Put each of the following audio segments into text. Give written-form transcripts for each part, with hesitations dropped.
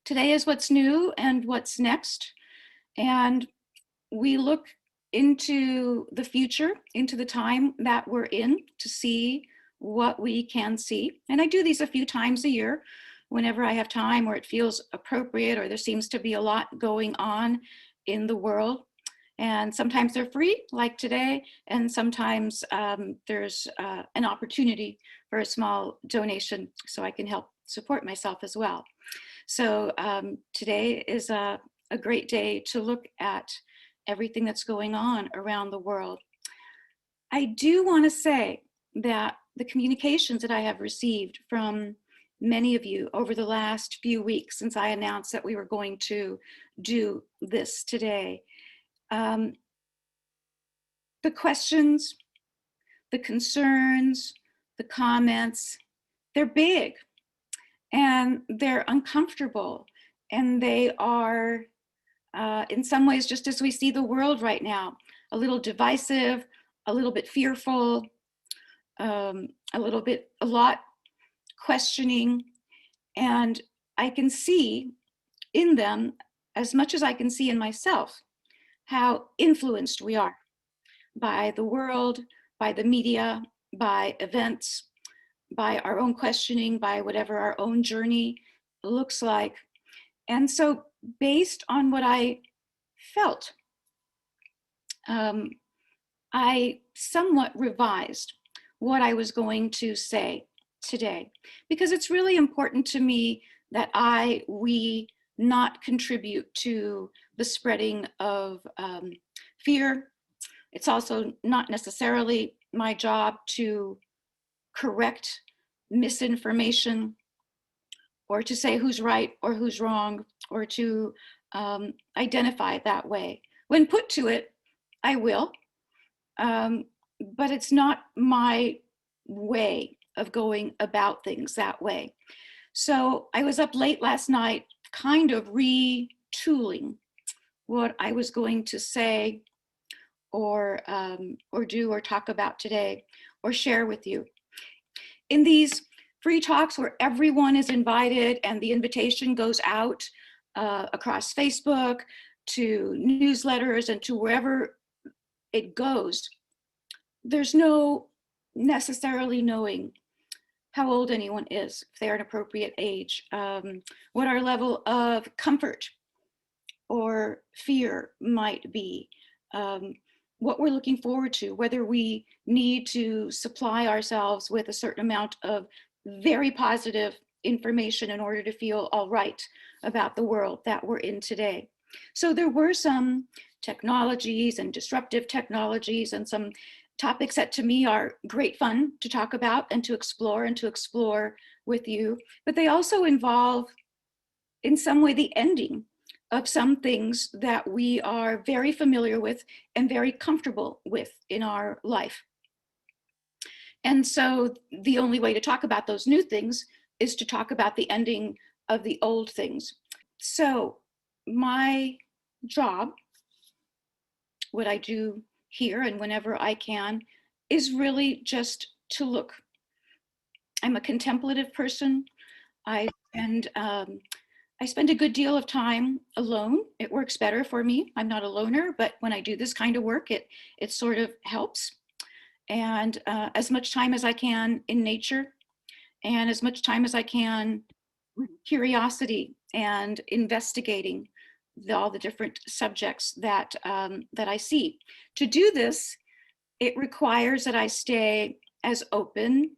Today is what's new and what's next. And we look into the future, into the time that we're in to see what we can see. And I do these a few times a year whenever I have time or it feels appropriate or there seems to be a lot going on in the world. And sometimes they're free, like today, and sometimes there's an opportunity for a small donation so I can help support myself as well. So today is a great day to look at everything that's going on around the world. I do want to say that the communications that I have received from many of you over the last few weeks since I announced that we were going to do this today, the questions, the concerns, the comments, they're big and they're uncomfortable, and they are in some ways, just as we see the world right now, a little divisive, a little bit fearful, a lot questioning. And I can see in them, as much as I can see in myself, how influenced we are by the world, by the media, by events, by our own questioning, by whatever our own journey looks like. And so based on what I felt, I somewhat revised what I was going to say today, because it's really important to me that we not contribute to the spreading of fear. It's also not necessarily my job to correct misinformation or to say who's right or who's wrong or to identify that way. When put to it, I will, but it's not my way of going about things that way. So I was up late last night, kind of retooling what I was going to say or do or talk about today or share with you. In these free talks where everyone is invited and the invitation goes out across Facebook to newsletters and to wherever it goes, there's no necessarily knowing how old anyone is, if they're an appropriate age, what our level of comfort or fear might be, what we're looking forward to, whether we need to supply ourselves with a certain amount of very positive information in order to feel all right about the world that we're in today. So there were some technologies and disruptive technologies and some topics that to me are great fun to talk about and to explore with you, but they also involve in some way the ending of some things that we are very familiar with and very comfortable with in our life. And so the only way to talk about those new things is to talk about the ending of the old things. So my job, what I do here and whenever I can, is really just to look. I'm a contemplative person. I spend a good deal of time alone. It works better for me. I'm not a loner, but when I do this kind of work, it sort of helps. And as much time as I can in nature, and as much time as I can with curiosity and investigating all the different subjects that I see. To do this, it requires that I stay as open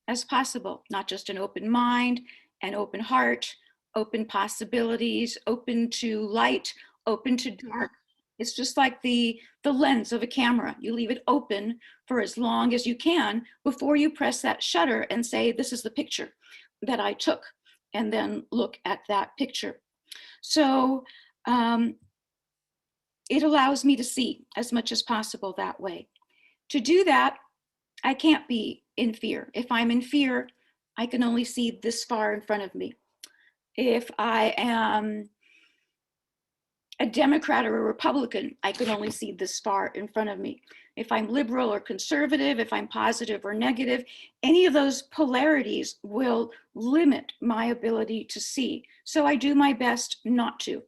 as possible, not just an open mind, an open heart, open possibilities, open to light, open to dark. It's just like the lens of a camera. You leave it open for as long as you can before you press that shutter and say, this is the picture that I took, and then look at that picture. So it allows me to see as much as possible that way. To do that, I can't be in fear. If I'm in fear, I can only see this far in front of me. If I am a Democrat or a Republican, I can only see this far in front of me. If I'm liberal or conservative, if I'm positive or negative, any of those polarities will limit my ability to see. So I do my best not to.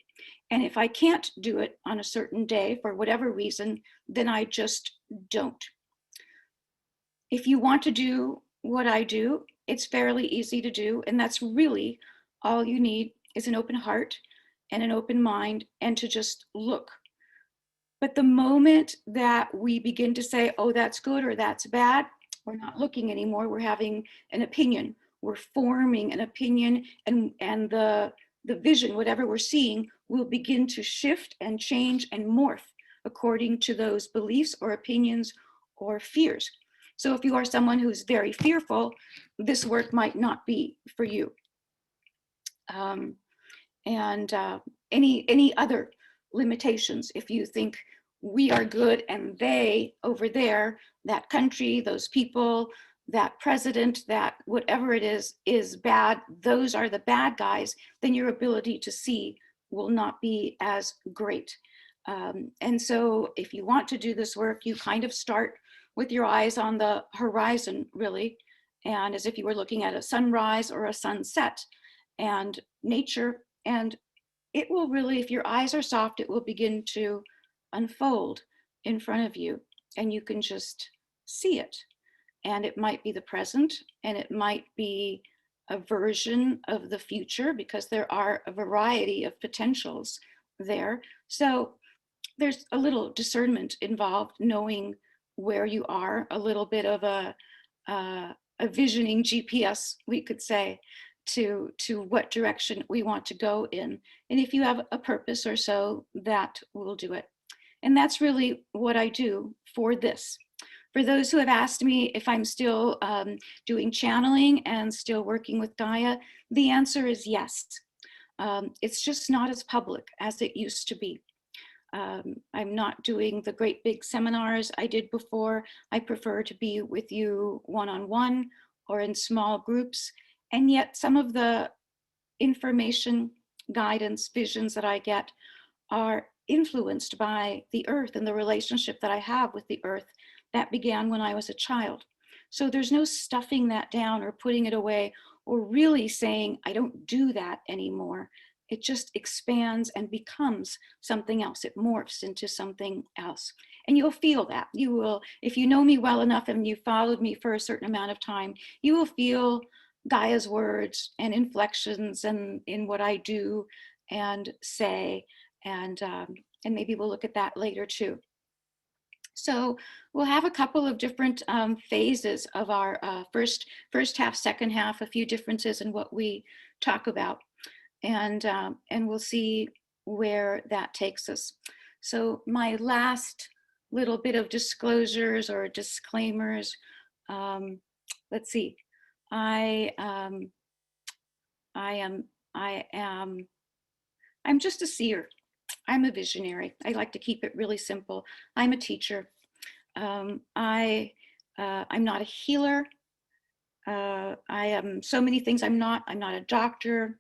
And if I can't do it on a certain day for whatever reason, then I just don't. If you want to do what I do, it's fairly easy to do. And that's really all you need is an open heart and an open mind and to just look. But the moment that we begin to say, oh, that's good or that's bad, we're not looking anymore. We're having an opinion. We're forming an opinion, and the vision, whatever we're seeing, will begin to shift and change and morph according to those beliefs or opinions or fears. So if you are someone who's very fearful, this work might not be for you. Any other limitations, if you think we are good and they over there, that country, those people, that president, that whatever it is bad, those are the bad guys, then your ability to see will not be as great. And so if you want to do this work, you kind of start with your eyes on the horizon, really, and as if you were looking at a sunrise or a sunset and nature. And it will really, if your eyes are soft, it will begin to unfold in front of you and you can just see it. And it might be the present and it might be a version of the future because there are a variety of potentials there. So there's a little discernment involved, knowing where you are, a little bit of a visioning GPS, we could say, to what direction we want to go in. And if you have a purpose or so, that will do it. And that's really what I do for this. For those who have asked me if I'm still doing channeling and still working with Gaia, the answer is yes. It's just not as public as it used to be. I'm not doing the great big seminars I did before. I prefer to be with you one-on-one or in small groups. And yet some of the information, guidance, visions that I get are influenced by the earth and the relationship that I have with the earth that began when I was a child. So there's no stuffing that down or putting it away or really saying, I don't do that anymore. It just expands and becomes something else. It morphs into something else. And you'll feel that. You will, if you know me well enough and you followed me for a certain amount of time, you will feel Gaia's words and inflections and in what I do and say. And maybe we'll look at that later too. So we'll have a couple of different phases of our first half, second half, a few differences in what we talk about. And we'll see where that takes us. So my last little bit of disclosures or disclaimers, let's see. I'm just a seer. I'm a visionary. I like to keep it really simple. I'm a teacher. I'm not a healer. I am so many things. I'm not a doctor.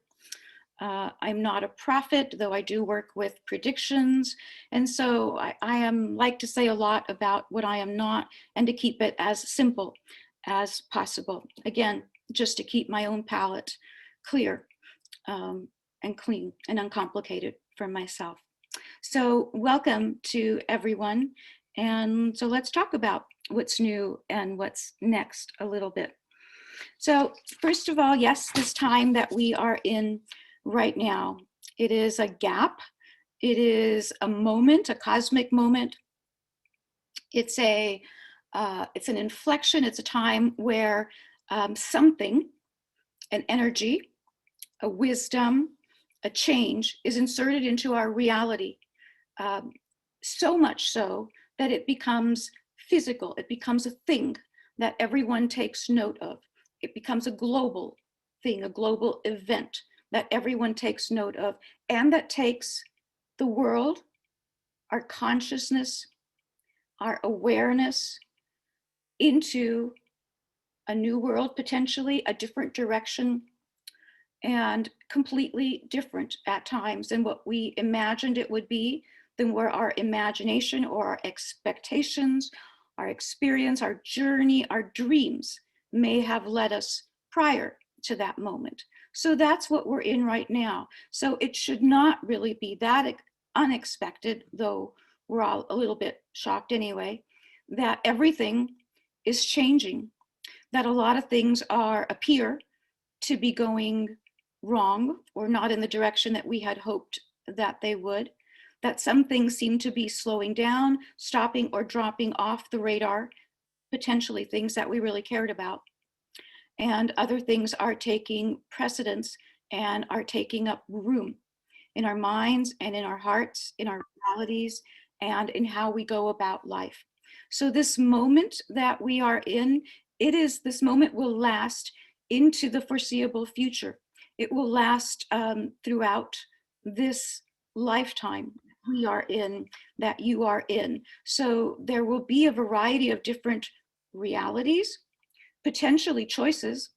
I'm not a prophet, though I do work with predictions. And so I am like to say a lot about what I am not and to keep it as simple as possible. Again, just to keep my own palette clear and clean and uncomplicated for myself. So welcome to everyone. And so let's talk about what's new and what's next a little bit. So first of all, yes, this time that we are in right now, it is a gap. It is a moment, a cosmic moment. It's an inflection. It's a time where something, an energy, a wisdom, a change is inserted into our reality. So much so that it becomes physical. It becomes a thing that everyone takes note of. It becomes a global thing, a global event that everyone takes note of, and that takes the world, our consciousness, our awareness into a new world, potentially a different direction. and completely different at times than what we imagined it would be, than where our imagination or our expectations, our experience, our journey, our dreams may have led us prior to that moment. So that's what we're in right now. So it should not really be that unexpected, though we're all a little bit shocked anyway, that everything is changing, that a lot of things appear to be going wrong or not in the direction that we had hoped that they would, that some things seem to be slowing down, stopping, or dropping off the radar, potentially things that we really cared about. And other things are taking precedence and are taking up room in our minds and in our hearts, in our realities, and in how we go about life. So this moment that we are in, this moment will last into the foreseeable future. It will last throughout this lifetime we are in, that you are in. So there will be a variety of different realities, potentially choices,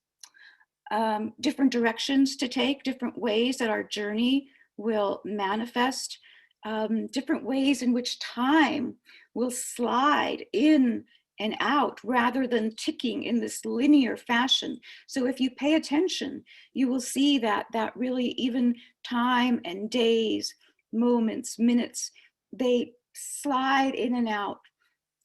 different directions to take, different ways that our journey will manifest, different ways in which time will slide in and out rather than ticking in this linear fashion. So if you pay attention, you will see that really even time and days, moments, minutes, they slide in and out.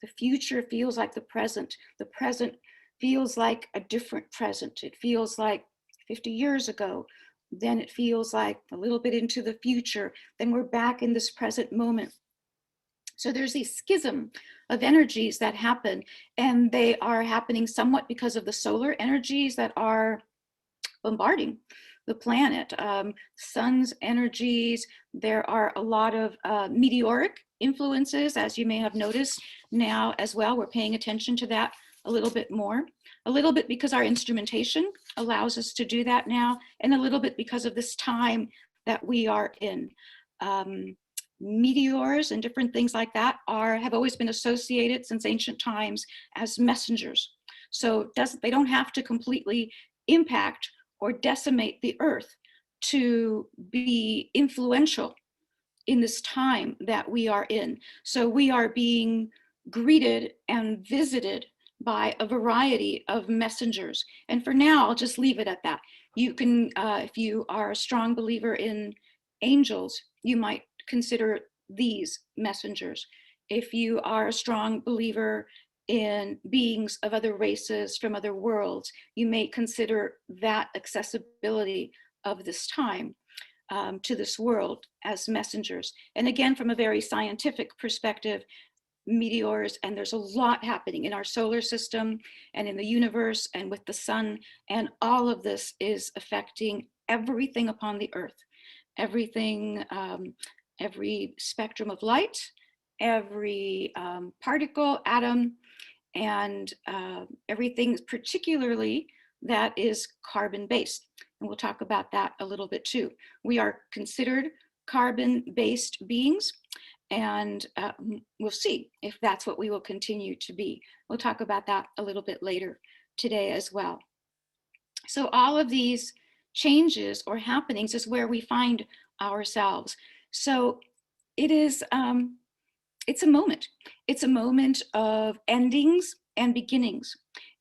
The future feels like the present. The present feels like a different present. It feels like 50 years ago. Then it feels like a little bit into the future. Then we're back in this present moment. So there's a schism of energies that happen, and they are happening somewhat because of the solar energies that are bombarding the planet, sun's energies. There are a lot of meteoric influences, as you may have noticed now as well. We're paying attention to that a little bit more, a little bit because our instrumentation allows us to do that now, and a little bit because of this time that we are in. Meteors and different things like that have always been associated since ancient times as messengers. So they don't have to completely impact or decimate the earth to be influential in this time that we are in. So we are being greeted and visited by a variety of messengers. And for now, I'll just leave it at that. You can, if you are a strong believer in angels, you might consider these messengers. If you are a strong believer in beings of other races from other worlds, you may consider that accessibility of this time to this world as messengers. And again, from a very scientific perspective, meteors, and there's a lot happening in our solar system and in the universe and with the sun, and all of this is affecting everything upon the earth, everything, every spectrum of light, every particle, atom, and everything particularly that is carbon-based. And we'll talk about that a little bit too. We are considered carbon-based beings, and we'll see if that's what we will continue to be. We'll talk about that a little bit later today as well. So all of these changes or happenings is where we find ourselves. So it is, it's a moment. It's a moment of endings and beginnings.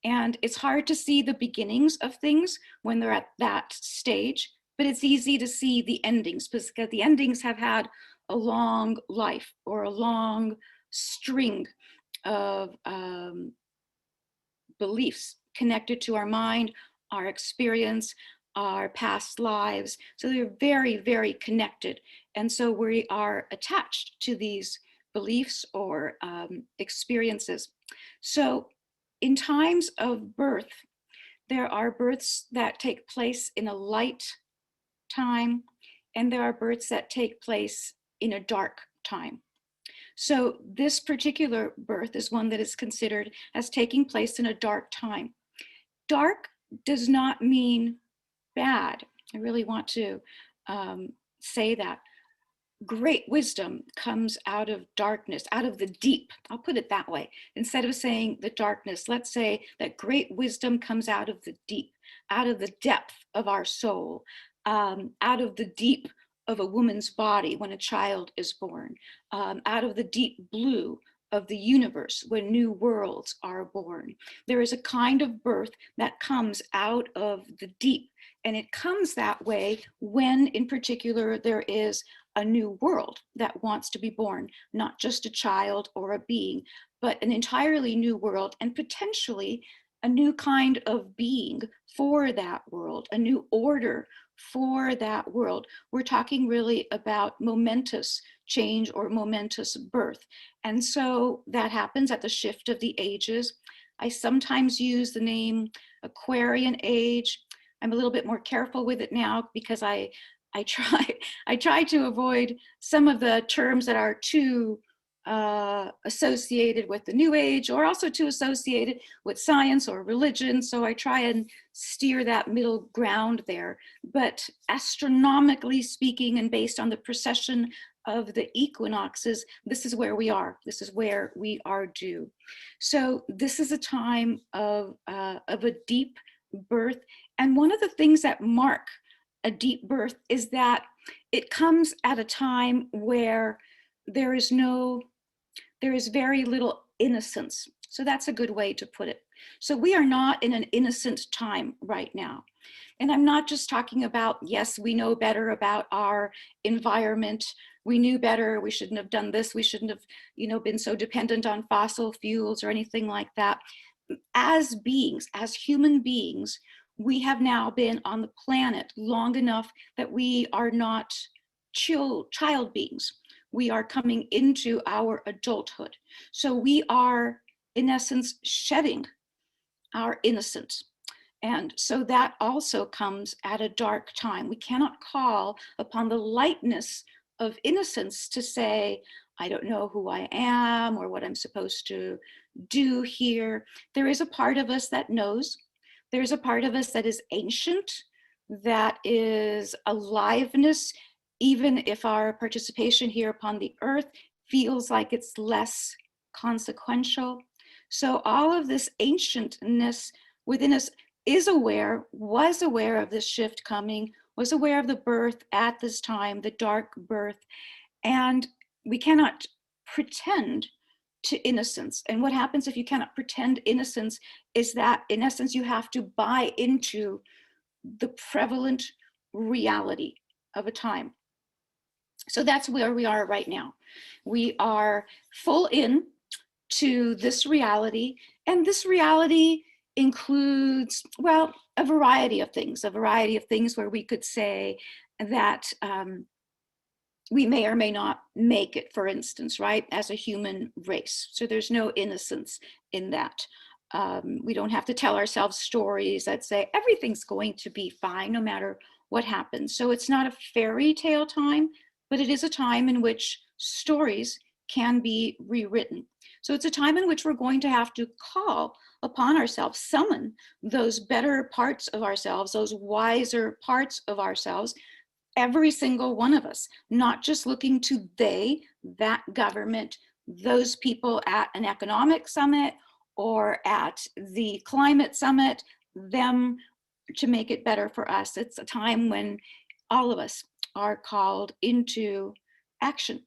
And it's hard to see the beginnings of things when they're at that stage, but it's easy to see the endings because the endings have had a long life or a long string of beliefs connected to our mind, our experience, our past lives. So they're very, very connected. And so we are attached to these beliefs or experiences. So in times of birth, there are births that take place in a light time, and there are births that take place in a dark time. So this particular birth is one that is considered as taking place in a dark time. Dark does not mean bad. I really want to say that. Great wisdom comes out of darkness, out of the deep. I'll put it that way. Instead of saying the darkness, let's say that great wisdom comes out of the deep, out of the depth of our soul, out of the deep of a woman's body when a child is born, out of the deep blue of the universe when new worlds are born. There is a kind of birth that comes out of the deep, and it comes that way when, in particular, there is a new world that wants to be born, not just a child or a being, but an entirely new world, and potentially a new kind of being for that world, a new order for that world. We're talking really about momentous change or momentous birth. And so that happens at the shift of the ages. I sometimes use the name Aquarian age. I'm a little bit more careful with it now because I try to avoid some of the terms that are too associated with the New Age, or also too associated with science or religion. So I try and steer that middle ground there. But astronomically speaking, and based on the precession of the equinoxes, this is where we are. This is where we are due. So this is a time of a deep birth. And one of the things that mark a deep birth is that it comes at a time where there is very little innocence. So that's a good way to put it. So we are not in an innocent time right now. And I'm not just talking about, yes, we know better about our environment. We knew better. We shouldn't have done this. We shouldn't have, been so dependent on fossil fuels or anything like that. As beings, as human beings, we have now been on the planet long enough that we are not child beings. We are coming into our adulthood. So we are, in essence, shedding our innocence. And so that also comes at a dark time. We cannot call upon the lightness of innocence to say, I don't know who I am or what I'm supposed to do here. There is a part of us that knows. There's a part of us that is ancient, that is aliveness, even if our participation here upon the earth feels like it's less consequential. So all of this ancientness within us was aware of this shift coming, was aware of the birth at this time, the dark birth, and we cannot pretend to innocence. And what happens if you cannot pretend innocence is that, in essence, you have to buy into the prevalent reality of a time. So that's where we are right now. We are full in to this reality, and this reality includes, well, a variety of things where we could say that we may or may not make it, for instance, right, as a human race. So there's no innocence in that. We don't have to tell ourselves stories that say everything's going to be fine no matter what happens. So it's not a fairy tale time, but it is a time in which stories can be rewritten. So it's a time in which we're going to have to call upon ourselves, summon those better parts of ourselves, those wiser parts of ourselves, every single one of us, not just looking to that government, those people at an economic summit or at the climate summit, them to make it better for us. It's a time when all of us are called into action.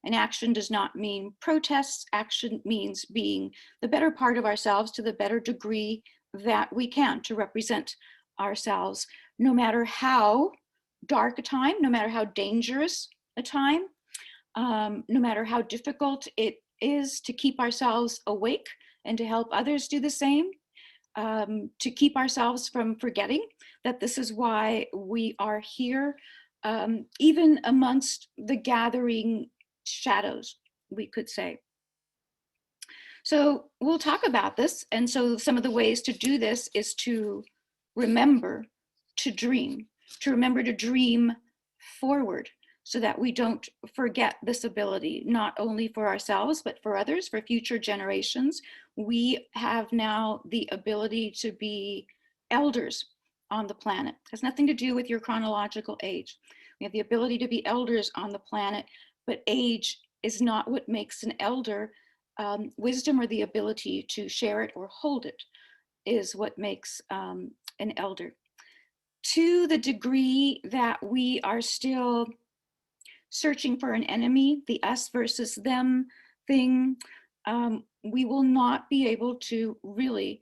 And action does not mean protests. Action means being the better part of ourselves to the better degree that we can to represent ourselves, no matter how dark a time, no matter how dangerous a time, no matter how difficult it is to keep ourselves awake and to help others do the same, to keep ourselves from forgetting that this is why we are here, even amongst the gathering shadows, we could say. So we'll talk about this. And so some of the ways to do this is to remember to dream forward so that we don't forget this ability, not only for ourselves, but for others, for future generations. We have now the ability to be elders on the planet. It has nothing to do with your chronological age. We have the ability to be elders on the planet, but age is not what makes an elder. Wisdom, or the ability to share it or hold it, is what makes an elder. To the degree that we are still searching for an enemy, the us versus them thing, we will not be able to really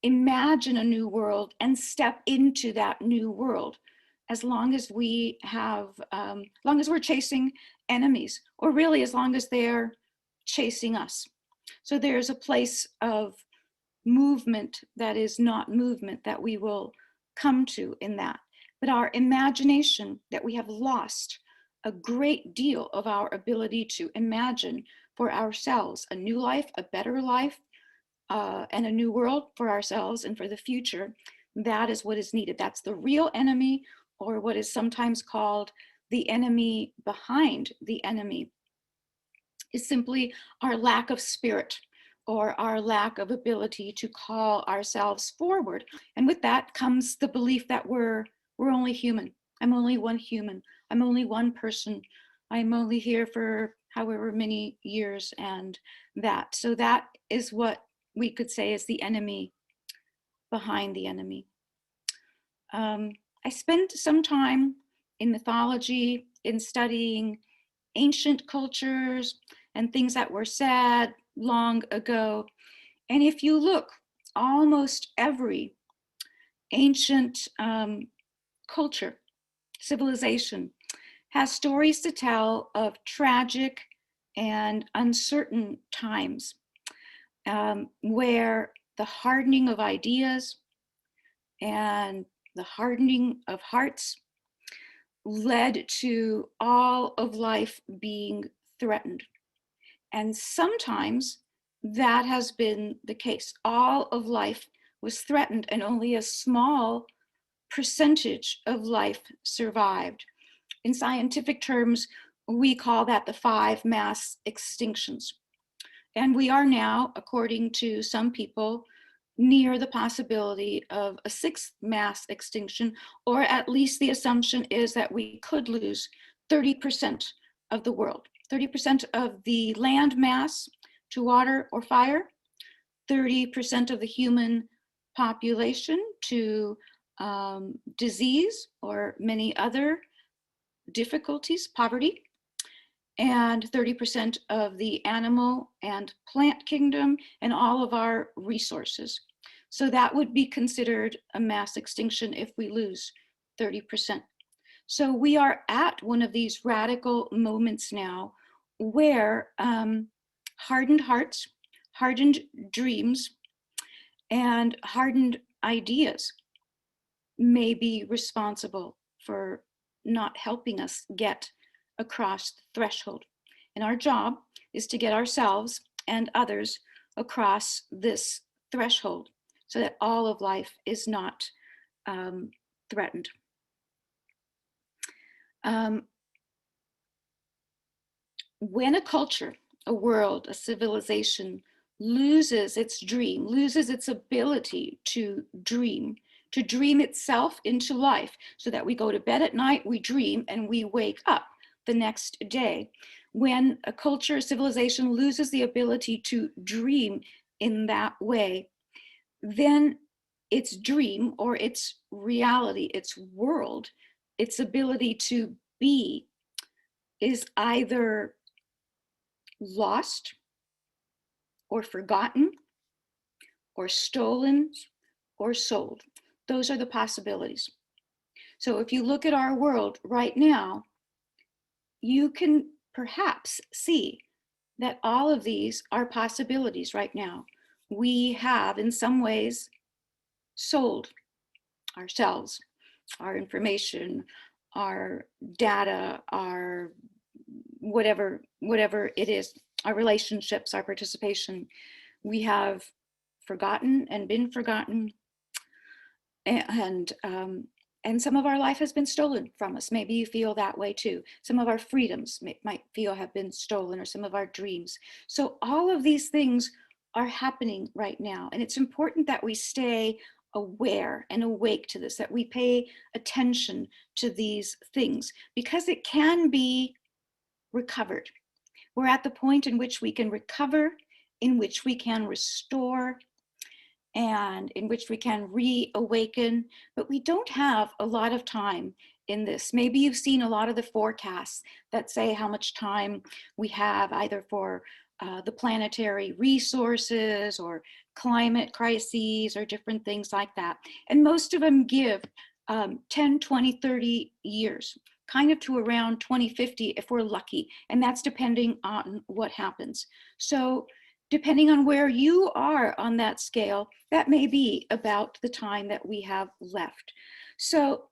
imagine a new world and step into that new world as long as we have, long as we're chasing enemies, or really as long as they're chasing us. So there's a place of movement that is not movement that we will come to in that. But our imagination, that we have lost a great deal of our ability to imagine for ourselves a new life, a better life, and a new world for ourselves and for the future. That is what is needed. That's the real enemy, or what is sometimes called the enemy behind the enemy, is simply our lack of spirit, or our lack of ability to call ourselves forward. And with that comes the belief that we're only human. I'm only one human. I'm only one person. I'm only here for however many years, and that. So that is what we could say is the enemy behind the enemy. I spent some time in mythology, in studying ancient cultures and things that were said long ago. And if you look, almost every ancient culture, civilization, has stories to tell of tragic and uncertain times, where the hardening of ideas and the hardening of hearts led to all of life being threatened. And sometimes that has been the case. All of life was threatened, and only a small percentage of life survived. In scientific terms, we call that the 5 mass extinctions. And we are now, according to some people, near the possibility of a 6th mass extinction, or at least the assumption is that we could lose 30% of the world, 30% of the land mass to water or fire, 30% of the human population to disease or many other difficulties, poverty, and 30% of the animal and plant kingdom and all of our resources. So that would be considered a mass extinction if we lose 30%. So we are at one of these radical moments now where hardened hearts, hardened dreams, and hardened ideas may be responsible for not helping us get across the threshold. And our job is to get ourselves and others across this threshold so that all of life is not threatened. When a culture, a world, a civilization loses its dream, loses its ability to dream itself into life, so that we go to bed at night, we dream, and we wake up the next day. When a culture, a civilization loses the ability to dream in that way, then its dream or its reality, its world, its ability to be is either lost or forgotten or stolen or sold. Those are the possibilities. So if you look at our world right now, you can perhaps see that all of these are possibilities right now. We have, in some ways, sold ourselves, our information, our data, our whatever it is, our relationships, our participation. We have forgotten and been forgotten, and some of our life has been stolen from us. Maybe you feel that way too. Some of our freedoms might feel have been stolen, or some of our dreams. So all of these things are happening right now. And it's important that we stay aware and awake to this, that we pay attention to these things, because it can be recovered. We're at the point in which we can recover, in which we can restore, and in which we can reawaken, but we don't have a lot of time in this. Maybe you've seen a lot of the forecasts that say how much time we have either for the planetary resources or climate crises or different things like that. And most of them give 10, 20, 30 years, kind of to around 2050 if we're lucky. And that's depending on what happens. So depending on where you are on that scale, that may be about the time that we have left. So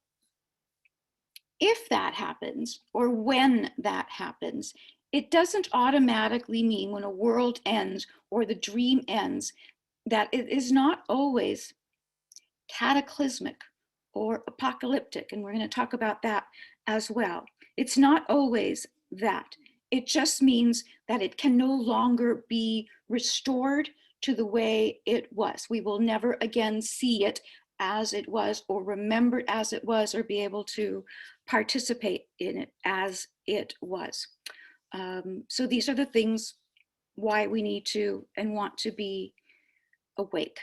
if that happens, or when that happens, it doesn't automatically mean when a world ends or the dream ends that it is not always cataclysmic or apocalyptic. And we're going to talk about that as well. It's not always that. It just means that it can no longer be restored to the way it was. We will never again see it as it was, or remember it as it was, or be able to participate in it as it was. So these are the things why we need to and want to be awake.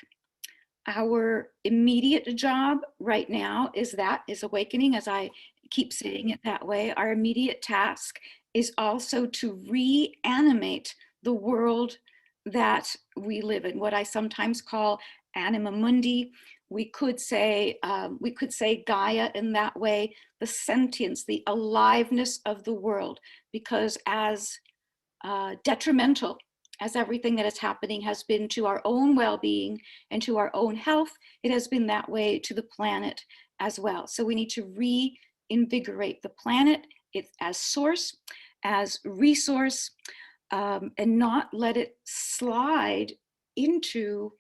Our immediate job right now is awakening, as I keep saying it that way. Our immediate task is also to reanimate the world that we live in, what I sometimes call anima mundi. We could say Gaia in that way, the sentience, the aliveness of the world, because as detrimental as everything that is happening has been to our own well-being and to our own health, it has been that way to the planet as well. So we need to reinvigorate the planet as source, as resource, and not let it slide into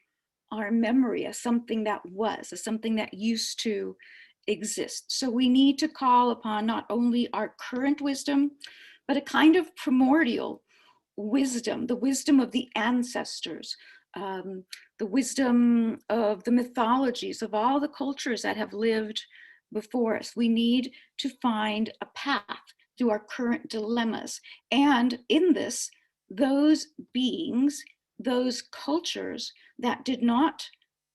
our memory as something that was, as something that used to exist. So we need to call upon not only our current wisdom, but a kind of primordial wisdom, the wisdom of the ancestors, the wisdom of the mythologies of all the cultures that have lived before us. We need to find a path through our current dilemmas. And in this, those beings, those cultures that did not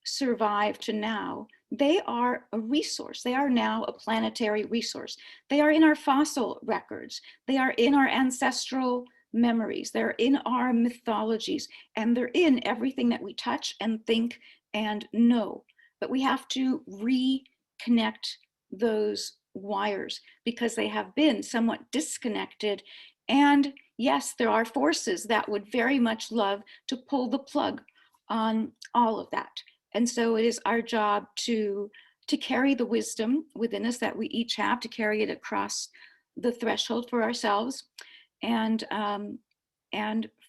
survive to now, they are a resource. They are now a planetary resource. They are in our fossil records. They are in our ancestral memories. They're in our mythologies, and they're in everything that we touch and think and know. But we have to reconnect those wires because they have been somewhat disconnected. And yes, there are forces that would very much love to pull the plug on all of that. And so it is our job to carry the wisdom within us that we each have, to carry it across the threshold for ourselves and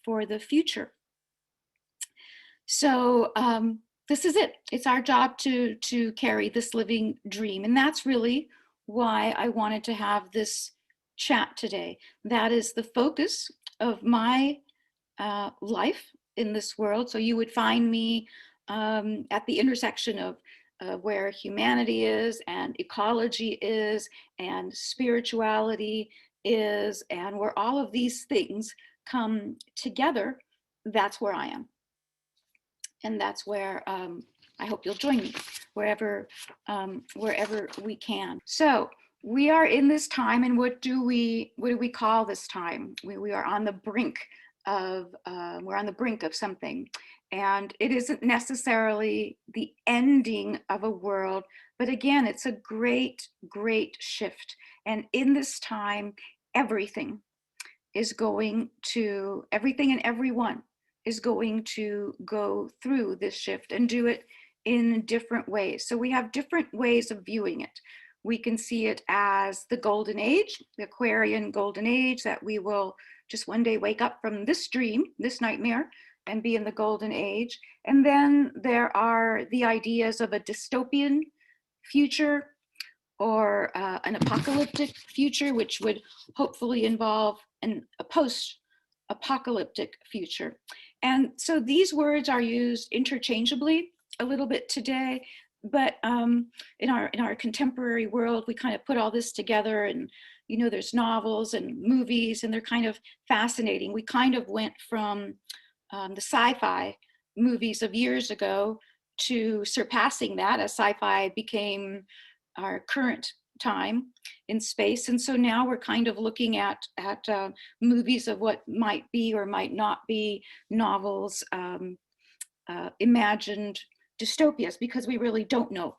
for the future. So this is it. It's our job to carry this living dream. And that's really why I wanted to have this chat today. That is the focus of my life in this world. So you would find me at the intersection of where humanity is and ecology is and spirituality is, and where all of these things come together. That's where I am. And that's where I hope you'll join me, wherever we can. So we are in this time, and what do we call this time? We are on the brink of something, and it isn't necessarily the ending of a world, but again, it's a great shift. And in this time, everything and everyone is going to go through this shift and do it in different ways. So we have different ways of viewing it. We can see it as the golden age, the Aquarian golden age, that we will just one day wake up from this dream, this nightmare, and be in the golden age. And then there are the ideas of a dystopian future, or an apocalyptic future, which would hopefully involve a post-apocalyptic future. And so these words are used interchangeably a little bit today, but in our contemporary world, we kind of put all this together, and there's novels and movies, and they're kind of fascinating. We kind of went from the sci-fi movies of years ago to surpassing that as sci-fi became our current time in space. And so now we're kind of looking at movies of what might be or might not be novels, imagined dystopias, because we really don't know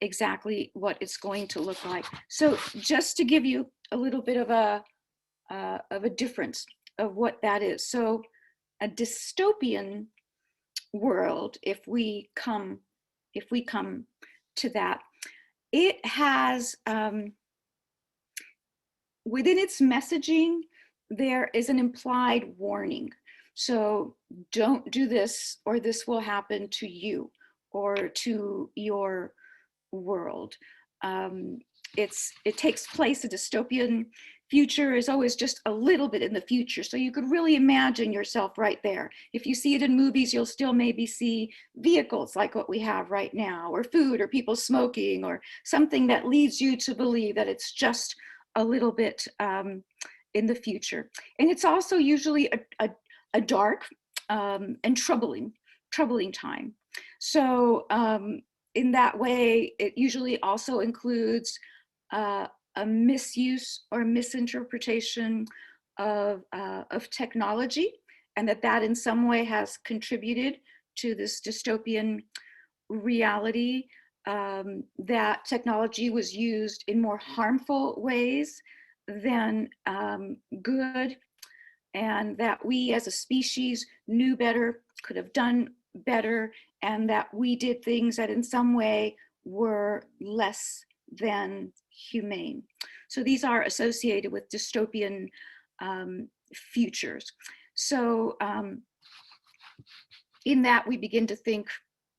exactly what it's going to look like. So just to give you a little bit of a difference of what that is. So a dystopian world, if we come to that, it has within its messaging, there is an implied warning. So don't do this, or this will happen to you or to your world. It takes place, a dystopian future is always just a little bit in the future. So you could really imagine yourself right there. If you see it in movies, you'll still maybe see vehicles like what we have right now, or food, or people smoking, or something that leads you to believe that it's just a little bit in the future. And it's also usually a dark and troubling time. So in that way, it usually also includes a misuse or misinterpretation of technology, and that in some way has contributed to this dystopian reality, that technology was used in more harmful ways than good, and that we as a species knew better, could have done better, and that we did things that in some way were less than humane. So these are associated with dystopian futures. So in that, we begin to think,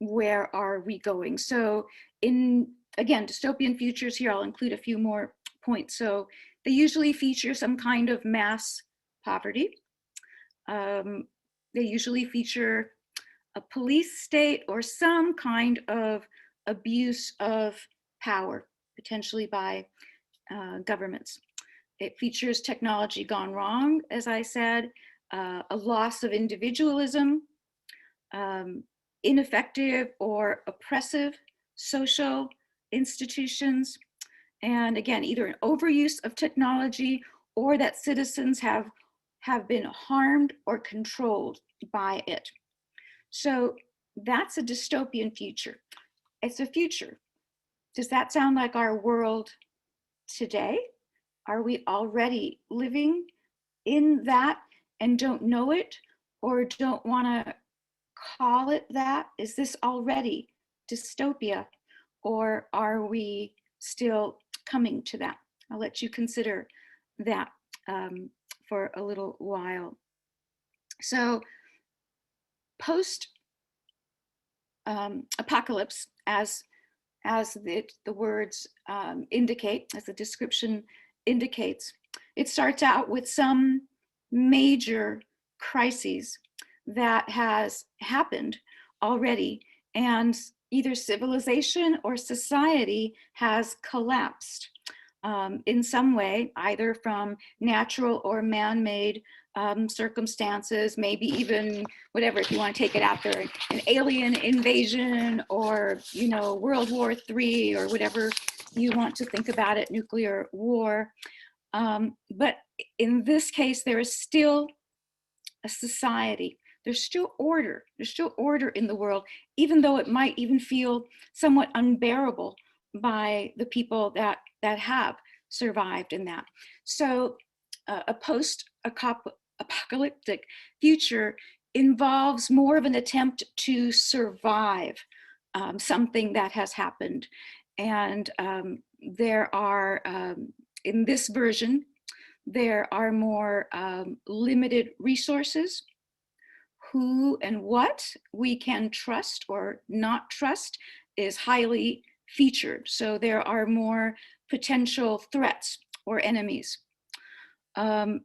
where are we going? So again, dystopian futures here, I'll include a few more points. So they usually feature some kind of mass poverty. They usually feature a police state or some kind of abuse of power, potentially by governments. It features technology gone wrong, as I said, a loss of individualism, ineffective or oppressive social institutions, and again, either an overuse of technology or that citizens have been harmed or controlled by it. So that's a dystopian future. It's a future. Does that sound like our world today? Are we already living in that and don't know it, or don't want to call it that? Is this already dystopia, or are we still coming to that? I'll let you consider that for a little while. So post apocalypse, as the words indicate, as the description indicates, it starts out with some major crises that has happened already, and either civilization or society has collapsed in some way, either from natural or man-made circumstances, maybe even whatever, if you want to take it out there, an alien invasion, or World War III, or whatever you want to think about it, nuclear war. But in this case, there is still a society. There's still order. There's still order in the world, even though it might even feel somewhat unbearable by the people that have survived in that. So a post-apocalyptic future involves more of an attempt to survive something that has happened. And there are, in this version, there are more limited resources. Who and what we can trust or not trust is highly featured. So there are more potential threats or enemies. And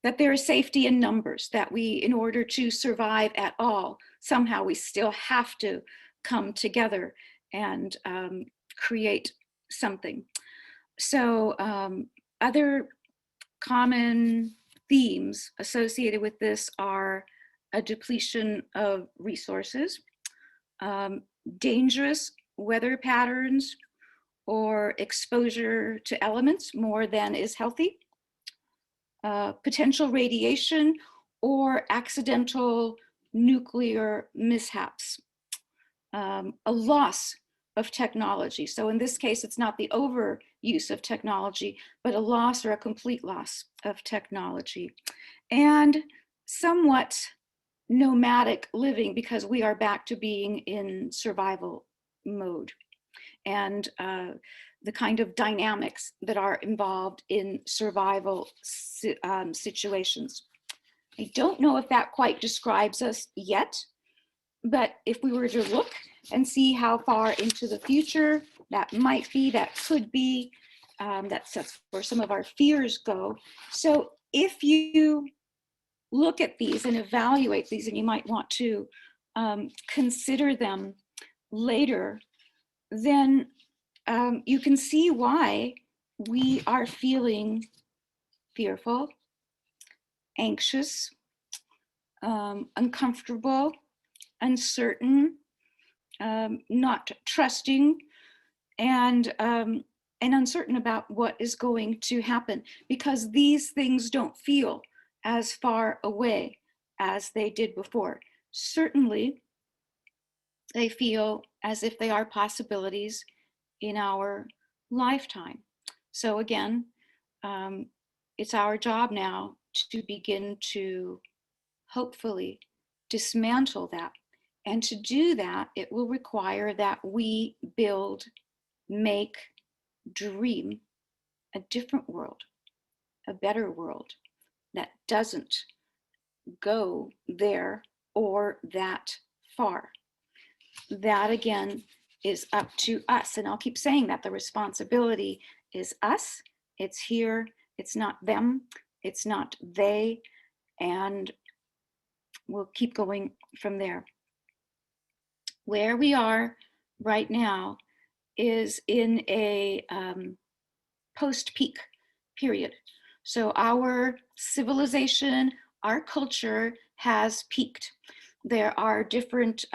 that there is safety in numbers, that we, in order to survive at all, somehow we still have to come together and create something. So other common themes associated with this are a depletion of resources, dangerous weather patterns or exposure to elements more than is healthy, potential radiation, or accidental nuclear mishaps, a loss of technology. So in this case, it's not the overuse of technology, but a loss or a complete loss of technology. And somewhat nomadic living, because we are back to being in survival mode. And the kind of dynamics that are involved in survival situations. I don't know if that quite describes us yet, but if we were to look and see how far into the future that might be, that could be, that's where some of our fears go. So if you look at these and evaluate these, and you might want to consider them later, then you can see why we are feeling fearful, anxious, uncomfortable, uncertain, not trusting, and uncertain about what is going to happen, because these things don't feel as far away as they did before. Certainly, they feel as if they are possibilities in our lifetime. So again, it's our job now to begin to hopefully dismantle that. And to do that, it will require that we build, make, dream a different world, a better world that doesn't go there or that far. That again is up to us. And I'll keep saying that the responsibility is us. It's here. It's not them. It's not they. And we'll keep going from there. Where we are right now is in a post-peak period. So our civilization, our culture has peaked. There are different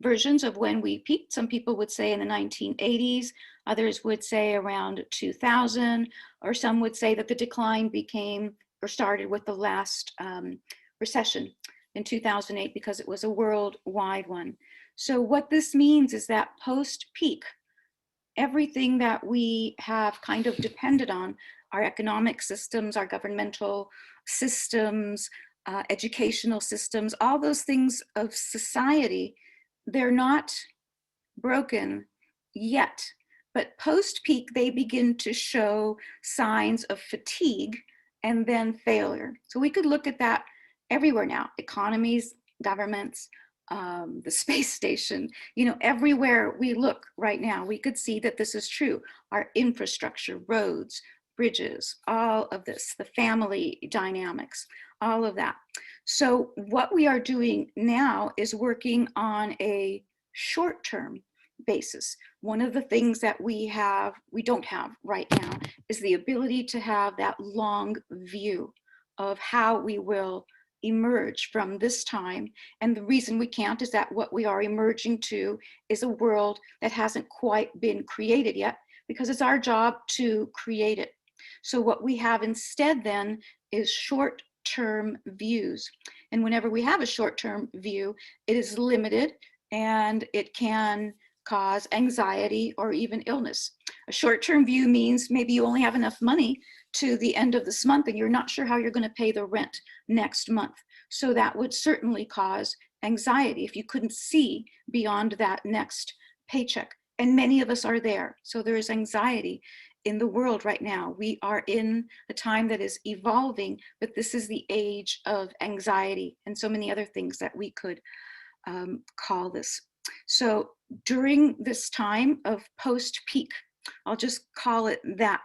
versions of when we peaked. Some people would say in the 1980s, others would say around 2000, or some would say that the decline began or started with the last recession in 2008, because it was a worldwide one. So what this means is that post-peak, everything that we have kind of depended on, our economic systems, our governmental systems, educational systems, all those things of society, they're not broken yet. But post-peak, they begin to show signs of fatigue and then failure. So we could look at that everywhere now, economies, governments, the space station, everywhere we look right now, we could see that this is true. Our infrastructure, roads, bridges, all of this, the family dynamics, all of that. So what we are doing now is working on a short-term basis. One of the things that we don't have right now is the ability to have that long view of how we will emerge from this time. And the reason we can't is that what we are emerging to is a world that hasn't quite been created yet, because it's our job to create it. So what we have instead then is short-term views. And whenever we have a short-term view, it is limited and it can cause anxiety or even illness. A short-term view means maybe you only have enough money to the end of this month and you're not sure how you're going to pay the rent next month. So that would certainly cause anxiety if you couldn't see beyond that next paycheck. And many of us are there. So there is anxiety in the world right now. We are in a time that is evolving, but this is the age of anxiety and so many other things that we could call this. So during this time of post-peak, I'll just call it that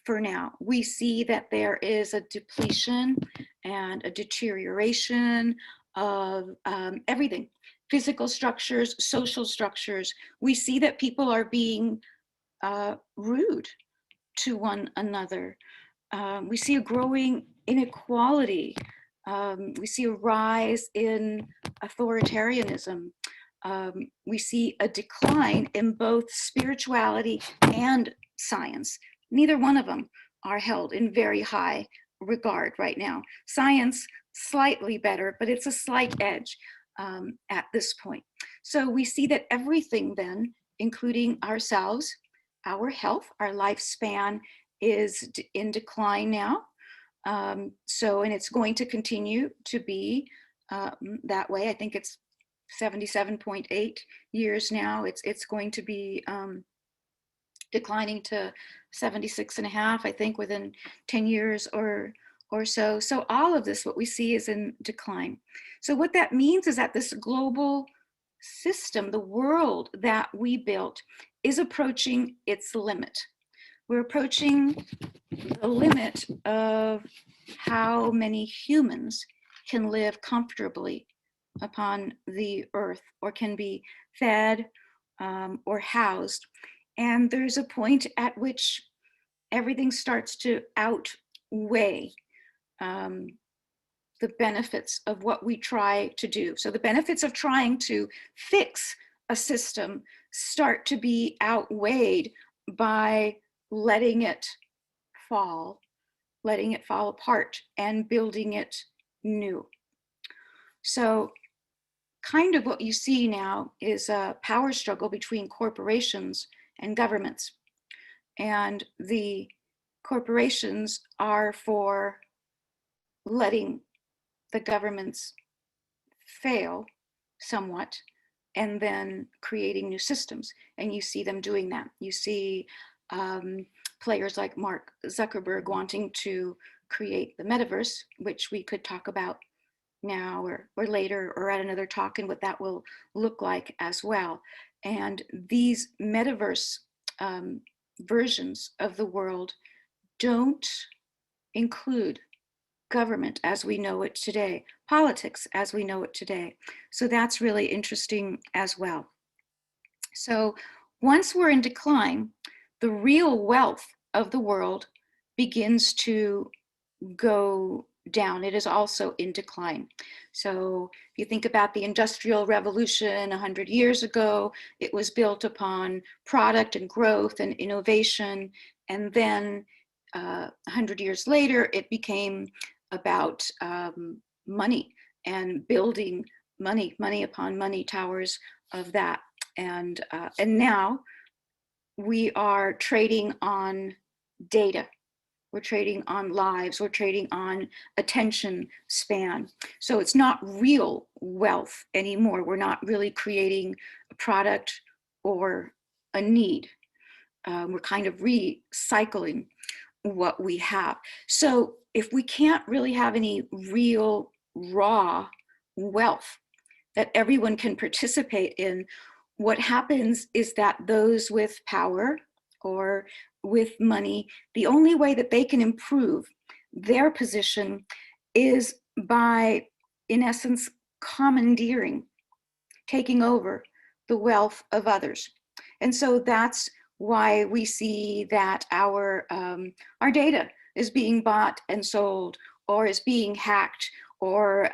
for now, we see that there is a depletion and a deterioration of everything, physical structures, social structures. We see that people are being rude to one another. We see a growing inequality. We see a rise in authoritarianism. we see a decline in both spirituality and science. Neither one of them are held in very high regard right now. Science, slightly better, but it's a slight edge at this point. So we see that everything then, including ourselves, our health, our lifespan is in decline now. And it's going to continue to be that way. I think it's 77.8 years now. It's going to be declining to 76 and a half, I think, within 10 years or so. So all of this, what we see, is in decline. So what that means is that this global system, the world that we built, is approaching its limit. We're approaching the limit of how many humans can live comfortably upon the earth, or can be fed or housed. And there's a point at which everything starts to outweigh the benefits of what we try to do. So the benefits of trying to fix a system start to be outweighed by letting it fall apart and building it new. So kind of what you see now is a power struggle between corporations and governments. And the corporations are for letting the governments fail somewhat and then creating new systems. And you see them doing that. You see players like Mark Zuckerberg wanting to create the metaverse, which we could talk about now or later or at another talk, and what that will look like as well. And these metaverse versions of the world don't include government as we know it today, politics as we know it today. So that's really interesting as well. So once we're in decline, the real wealth of the world begins to go down. It is also in decline. So if you think about the Industrial Revolution 100 years ago, it was built upon product and growth and innovation. And then 100 years later, it became about money and building money upon money towers of that. And now we are trading on data. We're trading on lives, we're trading on attention span. So it's not real wealth anymore. We're not really creating a product or a need. We're kind of recycling what we have. So if we can't really have any real raw wealth that everyone can participate in, what happens is that those with power or with money, the only way that they can improve their position is by, in essence, commandeering, taking over the wealth of others. And so that's why we see that our data is being bought and sold, or is being hacked, or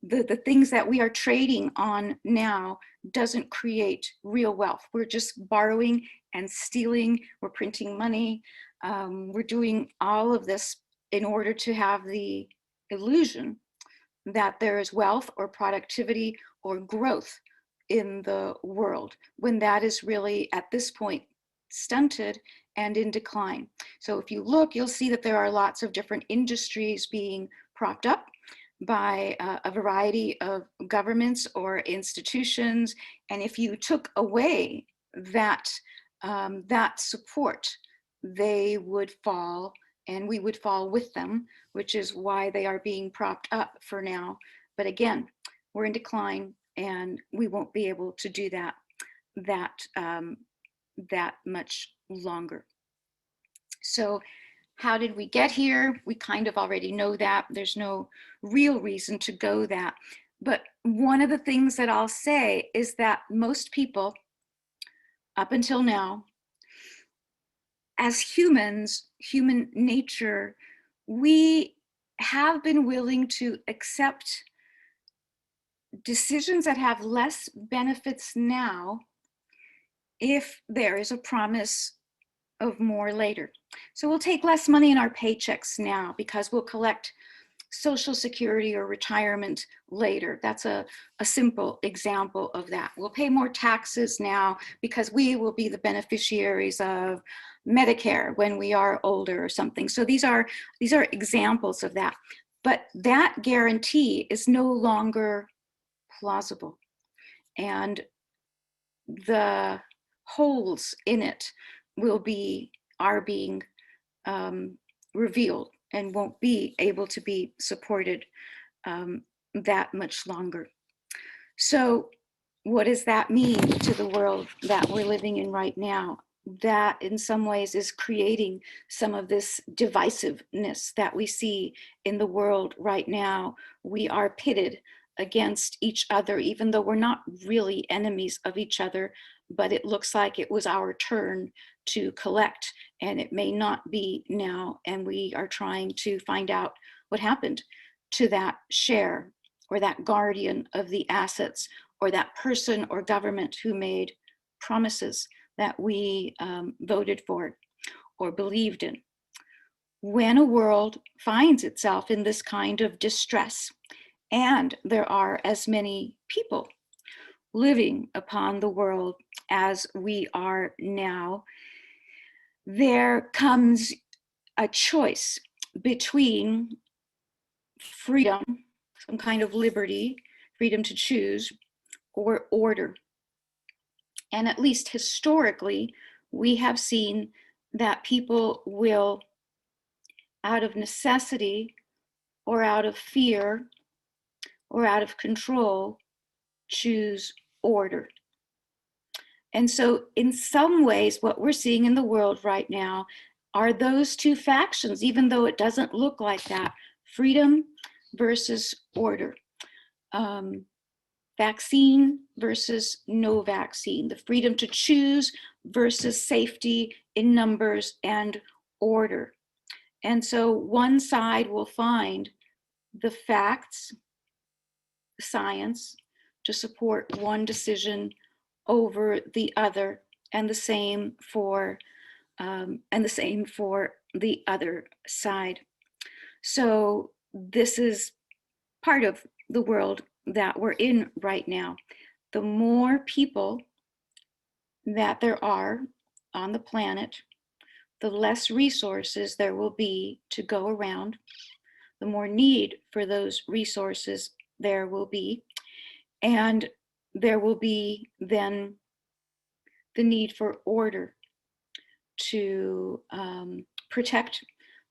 the things that we are trading on now doesn't create real wealth. We're just borrowing and stealing, we're printing money, we're doing all of this in order to have the illusion that there is wealth or productivity or growth in the world, when that is really at this point stunted and in decline. So if you look, you'll see that there are lots of different industries being propped up by a variety of governments or institutions. And if you took away that support, they would fall and we would fall with them, which is why they are being propped up for now. But again, we're in decline and we won't be able to do that much longer. So how did we get here? We kind of already know that. There's no real reason to go that. But one of the things that I'll say is that most people, up until now, as humans, human nature, we have been willing to accept decisions that have less benefits now if there is a promise of more later. So we'll take less money in our paychecks now because we'll collect Social Security or retirement later. That's a simple example of that. We'll pay more taxes now because we will be the beneficiaries of Medicare when we are older or something. So these are examples of that. But that guarantee is no longer plausible. And the holes in it are being revealed and won't be able to be supported that much longer. So what does that mean to the world that we're living in right now? That in some ways is creating some of this divisiveness that we see in the world right now. We are pitted against each other, even though we're not really enemies of each other, but it looks like it was our turn to collect, and it may not be now. And we are trying to find out what happened to that share or that guardian of the assets or that person or government who made promises that we voted for or believed in. When a world finds itself in this kind of distress, and there are as many people living upon the world as we are now, there comes a choice between freedom, some kind of liberty, freedom to choose, or order. And at least historically, we have seen that people will, out of necessity or out of fear or out of control, choose order. And so in some ways, what we're seeing in the world right now are those two factions, even though it doesn't look like that: freedom versus order. Vaccine versus no vaccine, the freedom to choose versus safety in numbers and order. And so one side will find the facts, the science, to support one decision over the other, and the same for the other side. So this is part of the world that we're in right now. The more people that there are on the planet, the less resources there will be to go around, the more need for those resources there will be, and there will be then the need for order to protect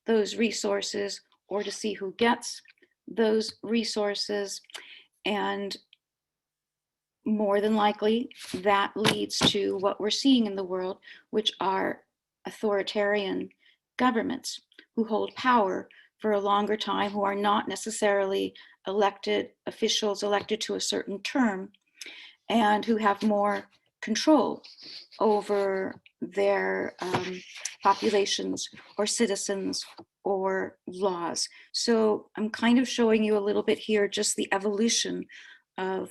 those resources or to see who gets those resources. And more than likely, that leads to what we're seeing in the world, which are authoritarian governments who hold power for a longer time, who are not necessarily elected officials elected to a certain term, and who have more control over their populations or citizens or laws. So I'm kind of showing you a little bit here just the evolution of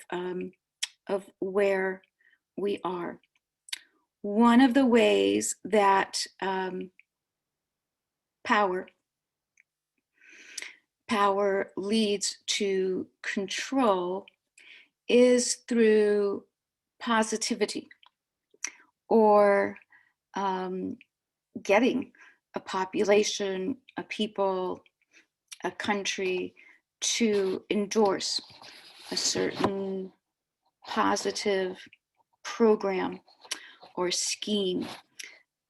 where we are. One of the ways that power leads to control is through positivity, or getting a population, a people, a country to endorse a certain positive program or scheme.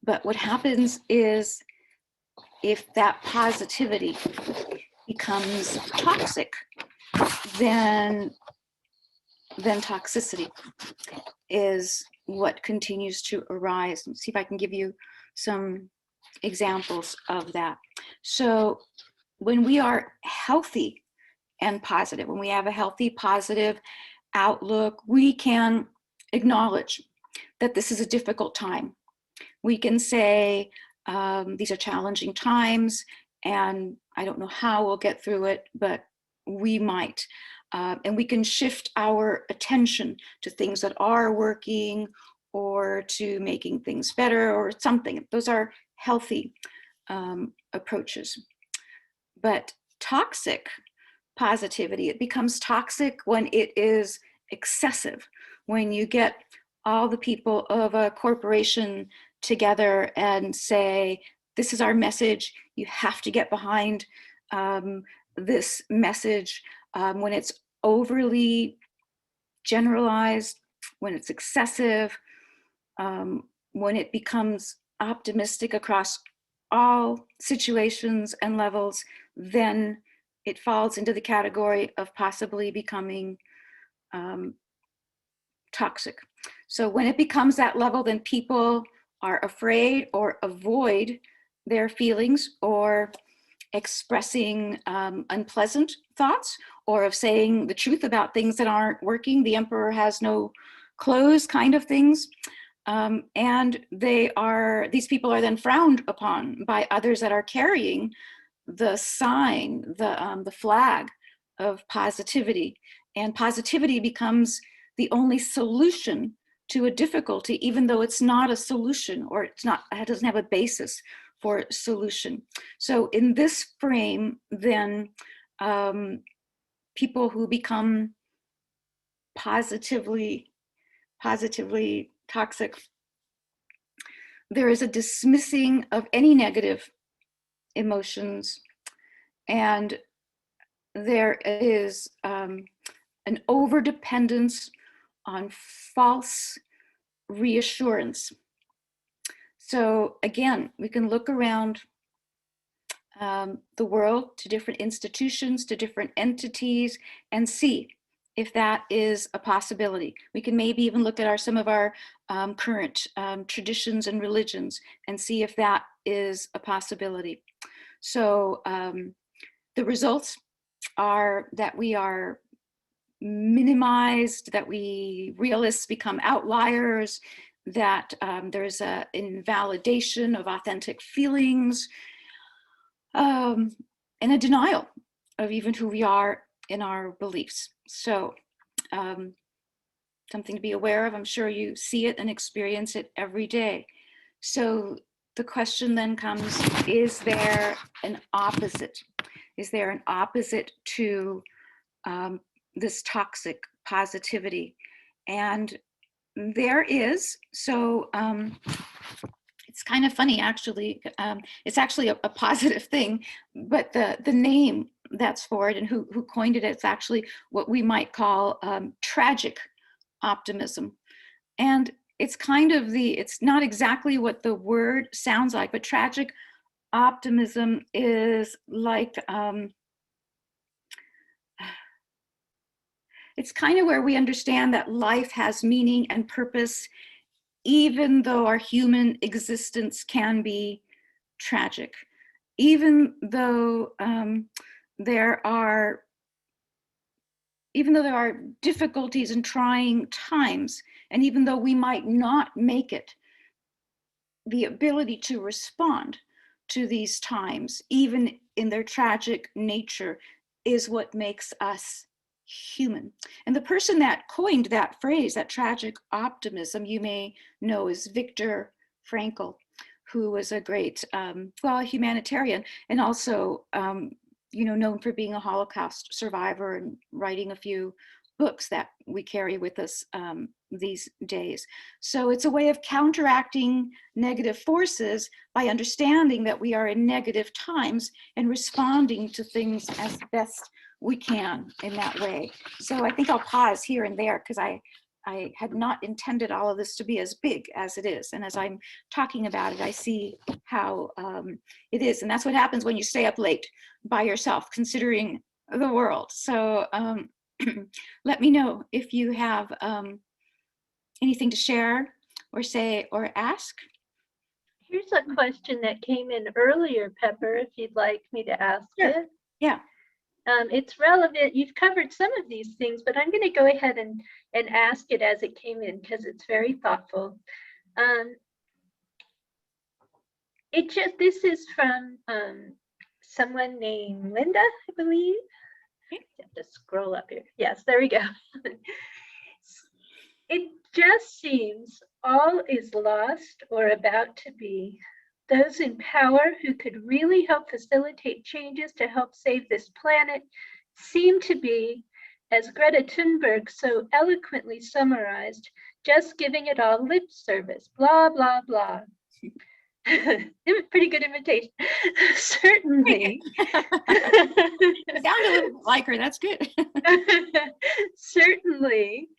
But what happens is, if that positivity becomes toxic, then toxicity is what continues to arise. Let's see if I can give you some examples of that. So when we are healthy and positive, when we have a healthy, positive outlook, we can acknowledge that this is a difficult time. We can say, these are challenging times, and I don't know how we'll get through it, but we might. And we can shift our attention to things that are working, or to making things better or something. Those are healthy approaches. But toxic positivity, it becomes toxic when it is excessive, when you get all the people of a corporation together and say, this is our message, you have to get behind this message, when it's overly generalized, when it's excessive, when it becomes optimistic across all situations and levels, then it falls into the category of possibly becoming toxic. So when it becomes that level, then people are afraid or avoid their feelings, or expressing unpleasant thoughts, or of saying the truth about things that aren't working. The emperor has no clothes kind of things. And these people are then frowned upon by others that are carrying the sign, the flag of positivity. And positivity becomes the only solution to a difficulty, even though it's not a solution, or it doesn't have a basis for solution. So in this frame, then people who become positively toxic, there is a dismissing of any negative emotions, and there is an overdependence on false reassurance. So again, we can look around the world, to different institutions, to different entities, and see if that is a possibility. We can maybe even look at some of our current traditions and religions and see if that is a possibility. So the results are that we are minimized, that realists become outliers, that there's an invalidation of authentic feelings, and a denial of even who we are in our beliefs. So something to be aware of. I'm sure you see it and experience it every day. So the question then comes, is there an opposite? Is there an opposite to this toxic positivity? And there is. So it's kind of funny, actually. It's actually a positive thing, but the name that's for it and who coined it, it's actually what we might call tragic optimism. And it's kind of it's not exactly what the word sounds like, but tragic optimism is like, it's kind of where we understand that life has meaning and purpose, even though our human existence can be tragic, even though there are difficulties and trying times, and even though we might not make it, the ability to respond to these times, even in their tragic nature, is what makes us human. And the person that coined that phrase, that tragic optimism, you may know, is Viktor Frankl, who was a great, humanitarian, and also, known for being a Holocaust survivor and writing a few books that we carry with us these days. So it's a way of counteracting negative forces by understanding that we are in negative times and responding to things as best we can in that way. So I think I'll pause here and there, because I had not intended all of this to be as big as it is. And as I'm talking about it, I see how it is. And that's what happens when you stay up late by yourself, considering the world. So let me know if you have anything to share or say or ask. Here's a question that came in earlier, Pepper, if you'd like me to ask it. Yeah. It's relevant. You've covered some of these things, but I'm going to go ahead and ask it as it came in, because it's very thoughtful. This is from someone named Linda, I believe. You have to scroll up here. Yes, there we go. It just seems all is lost or about to be. Those in power who could really help facilitate changes to help save this planet seem to be, as Greta Thunberg so eloquently summarized, just giving it all lip service, blah, blah, blah. Pretty good imitation. Certainly. Sound a little like her, that's good. Certainly,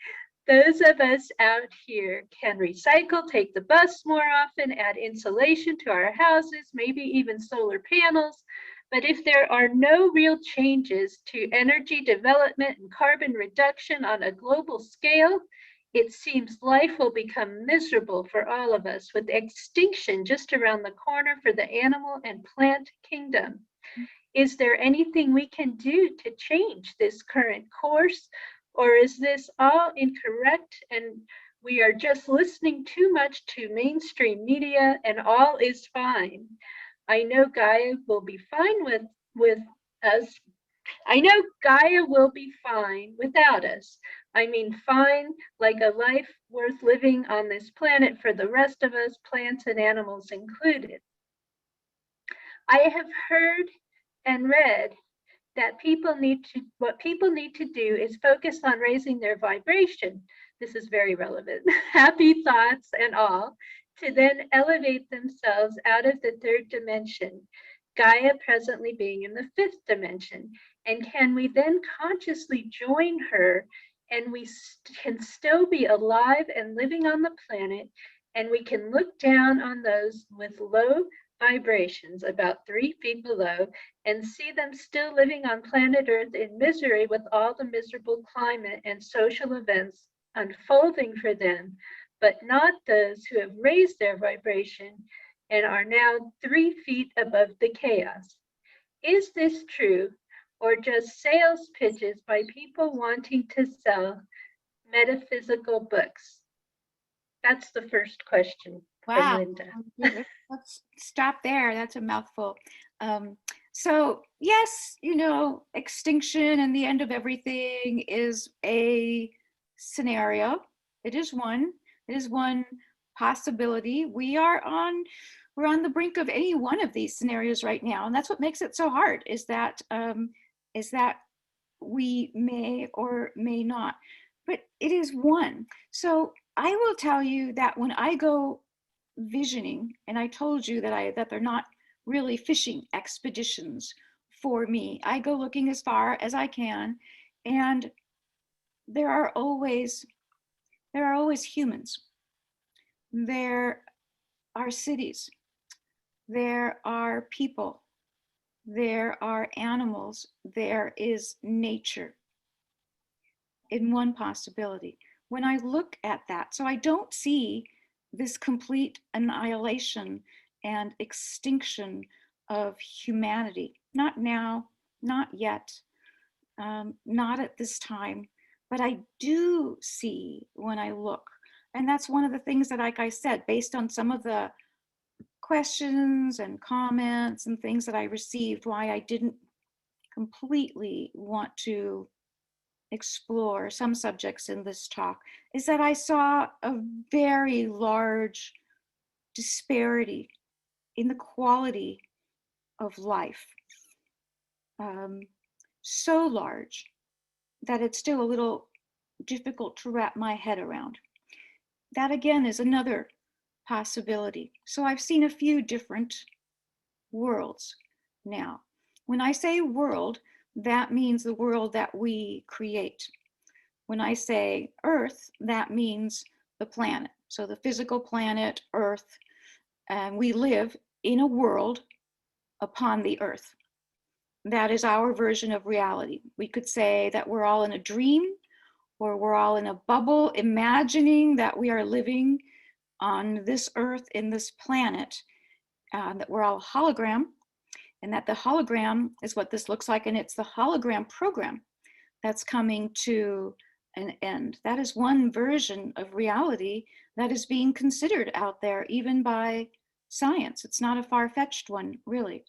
those of us out here can recycle, take the bus more often, add insulation to our houses, maybe even solar panels. But if there are no real changes to energy development and carbon reduction on a global scale, it seems life will become miserable for all of us, with extinction just around the corner for the animal and plant kingdom. Is there anything we can do to change this current course? Or is this all incorrect and we are just listening too much to mainstream media and all is fine? I know Gaia will be fine with us. I know Gaia will be fine without us. I mean, fine, like a life worth living on this planet for the rest of us, plants and animals included. I have heard and read that what people need to do is focus on raising their vibration. This is very relevant. Happy thoughts and all, to then elevate themselves out of the third dimension, Gaia presently being in the fifth dimension. And can we then consciously join her, and we can still be alive and living on the planet, and we can look down on those with low vibrations about 3 feet below and see them still living on planet Earth in misery with all the miserable climate and social events unfolding for them, but not those who have raised their vibration and are now 3 feet above the chaos. Is this true, or just sales pitches by people wanting to sell metaphysical books? That's the first question. Wow. Linda. Let's stop there. That's a mouthful. So yes, extinction and the end of everything is a scenario. It is one. It is one possibility. We're on the brink of any one of these scenarios right now, and that's what makes it so hard. Is that we may or may not, but it is one. So I will tell you that when I go visioning, and I told you that they're not really fishing expeditions for me. I go looking as far as I can, and there are always humans. There are cities. There are people. There are animals. There is nature. In one possibility. When I look at that, so I don't see this complete annihilation and extinction of humanity. Not now, not yet, not at this time, but I do see when I look. And that's one of the things that, like I said, based on some of the questions and comments and things that I received, why I didn't completely want to explore some subjects in this talk, is that I saw a very large disparity in the quality of life. So large that it's still a little difficult to wrap my head around. That again is another possibility. So I've seen a few different worlds now. When I say world, that means the world that we create. When I say Earth, that means the planet. So the physical planet, Earth, and we live in a world upon the Earth. That is our version of reality. We could say that we're all in a dream, or we're all in a bubble, imagining that we are living on this Earth, in this planet, that we're all a hologram, and that the hologram is what this looks like, and it's the hologram program that's coming to an end. That is one version of reality that is being considered out there, even by science. It's not a far-fetched one, really.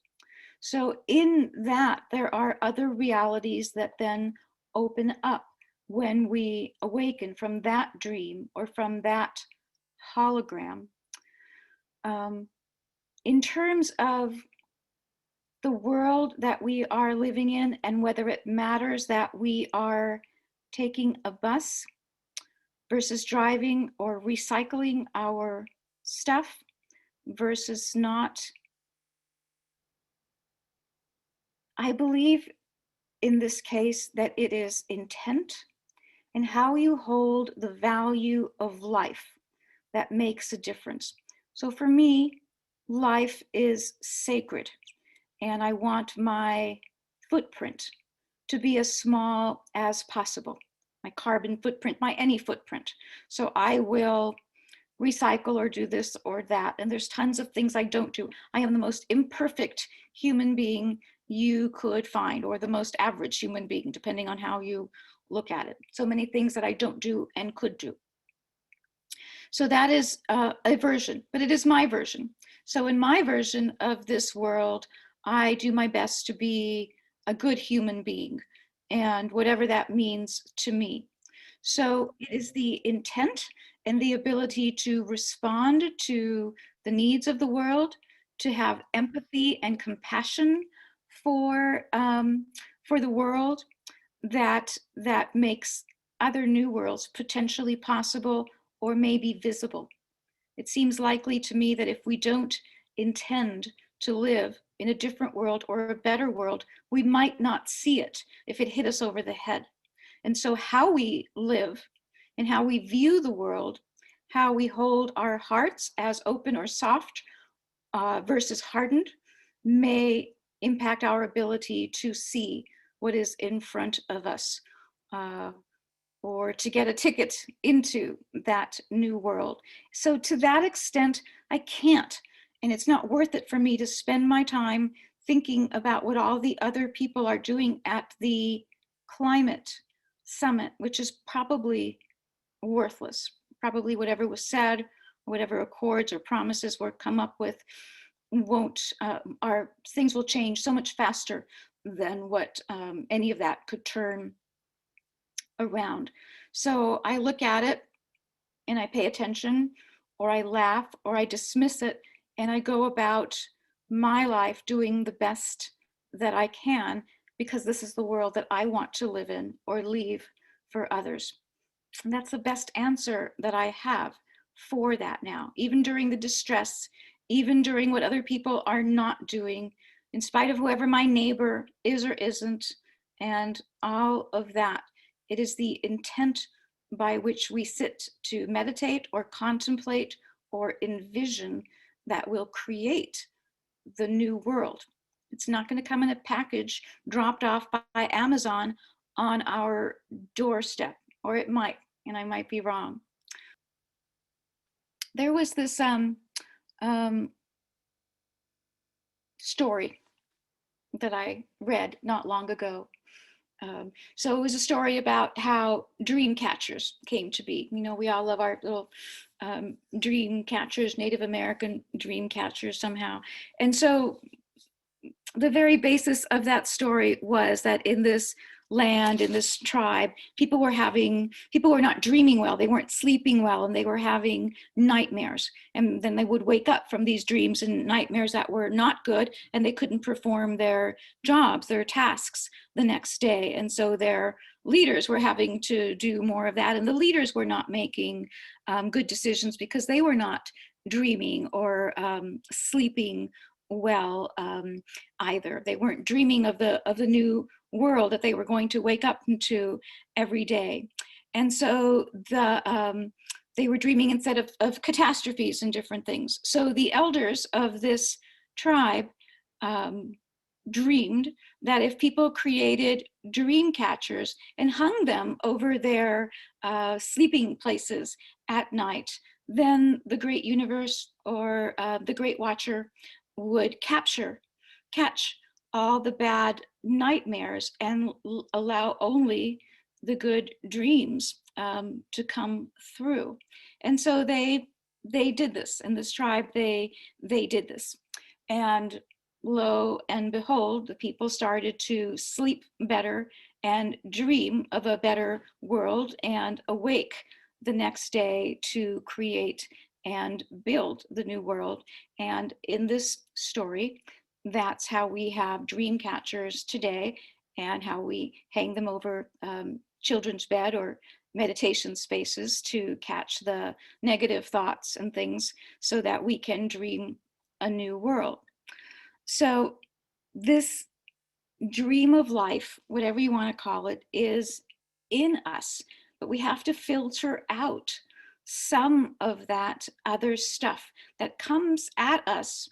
So in that, there are other realities that then open up when we awaken from that dream or from that hologram. In terms of the world that we are living in and whether it matters that we are taking a bus versus driving or recycling our stuff versus not, I believe in this case that it is intent and how you hold the value of life that makes a difference. So for me, life is sacred, and I want my footprint to be as small as possible, my carbon footprint, my any footprint. So I will recycle or do this or that. And there's tons of things I don't do. I am the most imperfect human being you could find, or the most average human being, depending on how you look at it. So many things that I don't do and could do. So that is a version, but it is my version. So in my version of this world, I do my best to be a good human being, and whatever that means to me. So it is the intent and the ability to respond to the needs of the world, to have empathy and compassion for the world, that makes other new worlds potentially possible or maybe visible. It seems likely to me that if we don't intend to live in a different world or a better world, we might not see it if it hit us over the head. And so how we live and how we view the world, how we hold our hearts as open or soft versus hardened, may impact our ability to see what is in front of us, or to get a ticket into that new world. So to that extent, I can't, and it's not worth it for me to spend my time thinking about what all the other people are doing at the climate summit, which is probably worthless. Probably whatever was said, whatever accords or promises were come up with, won't, our things will change so much faster than what any of that could turn around. So I look at it and I pay attention, or I laugh, or I dismiss it, and I go about my life doing the best that I can, because this is the world that I want to live in or leave for others. And that's the best answer that I have for that now, even during the distress, even during what other people are not doing, in spite of whoever my neighbor is or isn't, and all of that. It is the intent by which we sit to meditate or contemplate or envision that will create the new world. It's not going to come in a package dropped off by Amazon on our doorstep, or it might, and I might be wrong. There was this story that I read not long ago. So it was a story about how dream catchers came to be. You know, we all love our little dream catchers, Native American dream catchers somehow. And so the very basis of that story was that in this land, in this tribe, people were not dreaming well, they weren't sleeping well, and they were having nightmares. And then they would wake up from these dreams and nightmares that were not good, and they couldn't perform their jobs, their tasks the next day. And so their leaders were having to do more of that, and the leaders were not making good decisions because they were not dreaming or sleeping well either. They weren't dreaming of the new world that they were going to wake up into every day. And so they were dreaming instead of catastrophes and different things. So the elders of this tribe dreamed that if people created dream catchers and hung them over their sleeping places at night, then the great universe or the great watcher would catch all the bad nightmares and allow only the good dreams to come through. And so they did this in this tribe. They did this, and lo and behold, the people started to sleep better and dream of a better world and awake the next day to create and build the new world. And in this story, that's how we have dream catchers today, and how we hang them over children's bed or meditation spaces to catch the negative thoughts and things so that we can dream a new world. So this dream of life, whatever you want to call it, is in us, but we have to filter out some of that other stuff that comes at us,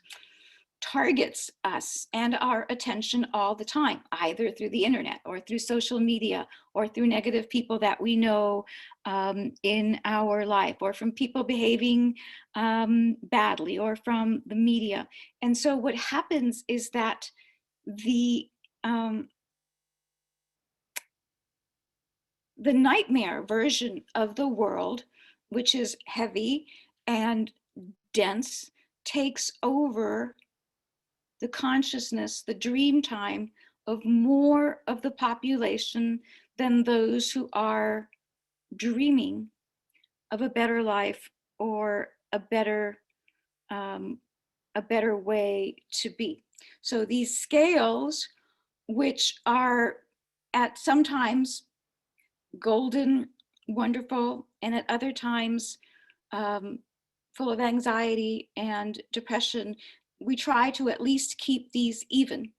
targets us and our attention all the time, either through the internet or through social media or through negative people that we know in our life, or from people behaving badly, or from the media. And so what happens is that the nightmare version of the world, which is heavy and dense, takes over the consciousness, the dream time of more of the population than those who are dreaming of a better life or a better way to be. So these scales, which are at sometimes golden, wonderful, and at other times full of anxiety and depression, we try to at least keep these even.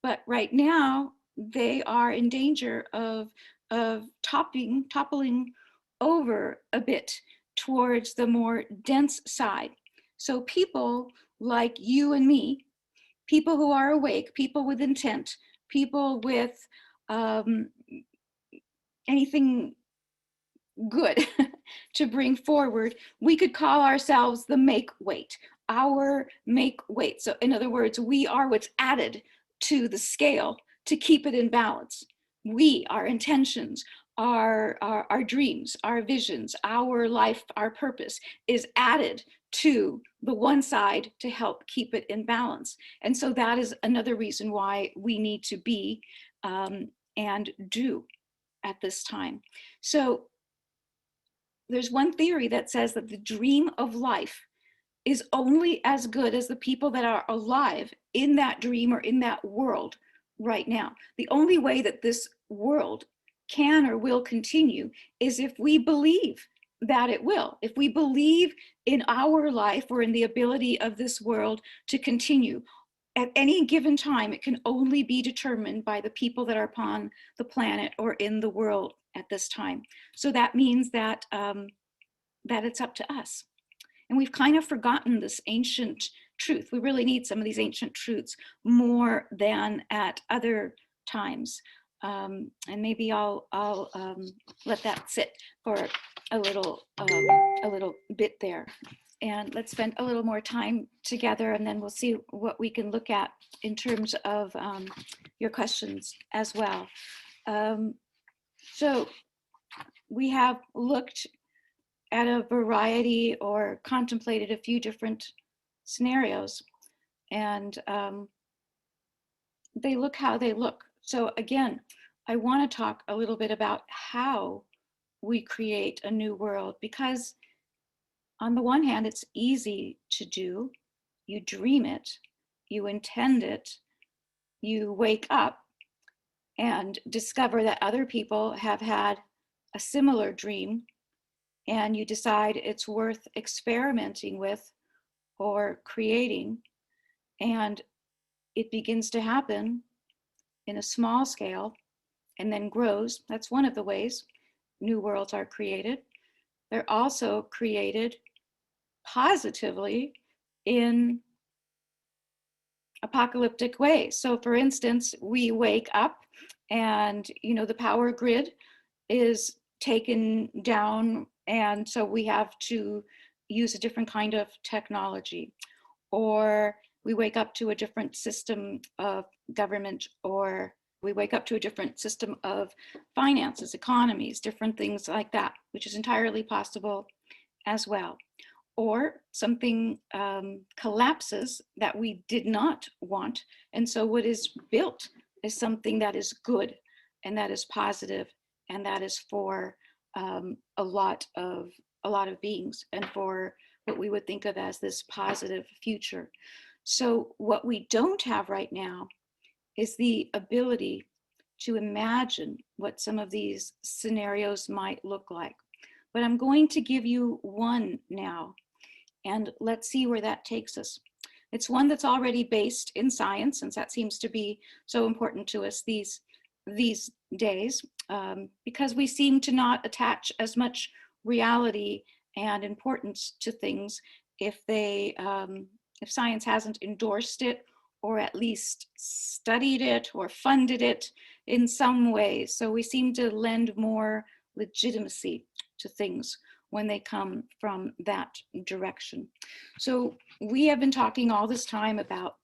But right now, they are in danger of toppling over a bit towards the more dense side. So people like you and me, people who are awake, people with intent, people with anything good to bring forward, we could call ourselves the make weight, our make weight. So in other words, we are what's added to the scale to keep it in balance. We, our intentions, our dreams, our visions, our life, our purpose is added to the one side to help keep it in balance. And so that is another reason why we need to be and do at this time. So there's one theory that says that the dream of life is only as good as the people that are alive in that dream or in that world right now. The only way that this world can or will continue is if we believe that it will. If we believe in our life or in the ability of this world to continue. At any given time, it can only be determined by the people that are upon the planet or in the world at this time. So that means that that it's up to us. And we've kind of forgotten this ancient truth. We really need some of these ancient truths more than at other times. And maybe I'll let that sit for a little bit there. And let's spend a little more time together, and then we'll see what we can look at in terms of your questions as well. So we have looked at a variety or contemplated a few different scenarios, and they look how they look. So again, I want to talk a little bit about how we create a new world, because on the one hand, it's easy to do. You dream it, you intend it, you wake up and discover that other people have had a similar dream, and you decide it's worth experimenting with or creating, and it begins to happen in a small scale and then grows. That's one of the ways new worlds are created. They're also created positively in apocalyptic ways. So for instance, we wake up and the power grid is taken down, and so we have to use a different kind of technology, or we wake up to a different system of government, or we wake up to a different system of finances, economies, different things like that, which is entirely possible as well. or something collapses that we did not want. And so what is built is something that is good and that is positive and that is for a lot of beings and for what we would think of as this positive future. So what we don't have right now is the ability to imagine what some of these scenarios might look like. But I'm going to give you one now, and let's see where that takes us. It's one that's already based in science, since that seems to be so important to us these days, because we seem to not attach as much reality and importance to things if they if science hasn't endorsed it or at least studied it or funded it in some way. So we seem to lend more legitimacy to things when they come from that direction. So we have been talking all this time about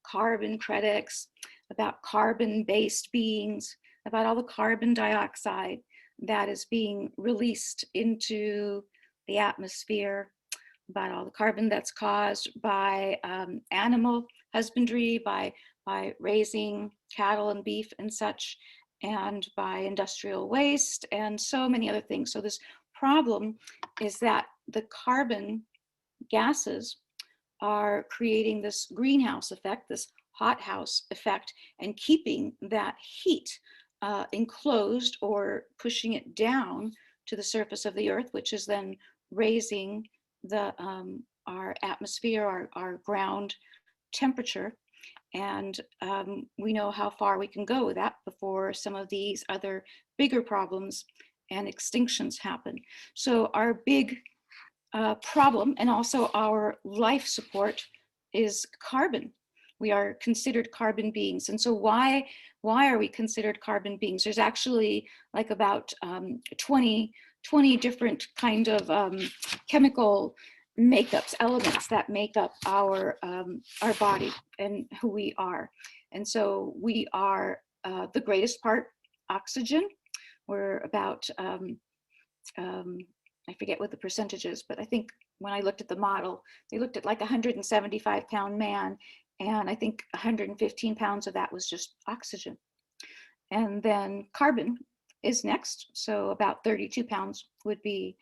carbon credits, about carbon-based beings, about all the carbon dioxide that is being released into the atmosphere, about all the carbon that's caused by animal husbandry, by raising cattle and beef and such, and by industrial waste and so many other things. So this problem is that the carbon gases are creating this greenhouse effect, this hothouse effect, and keeping that heat enclosed or pushing it down to the surface of the earth, which is then raising the our atmosphere, our ground temperature. And we know how far we can go with that before some of these other bigger problems and extinctions happen. So our big problem and also our life support is carbon. We are considered carbon beings. And so why are we considered carbon beings? There's actually like about 20 different kind of chemical makeups, elements that make up our body and who we are. And so we are the greatest part oxygen. We're about I forget what the percentage is, but I think when I looked at the model, they looked at like a 175-pound man, and I think 115 pounds of that was just oxygen. And then carbon is next, so about 32 pounds would be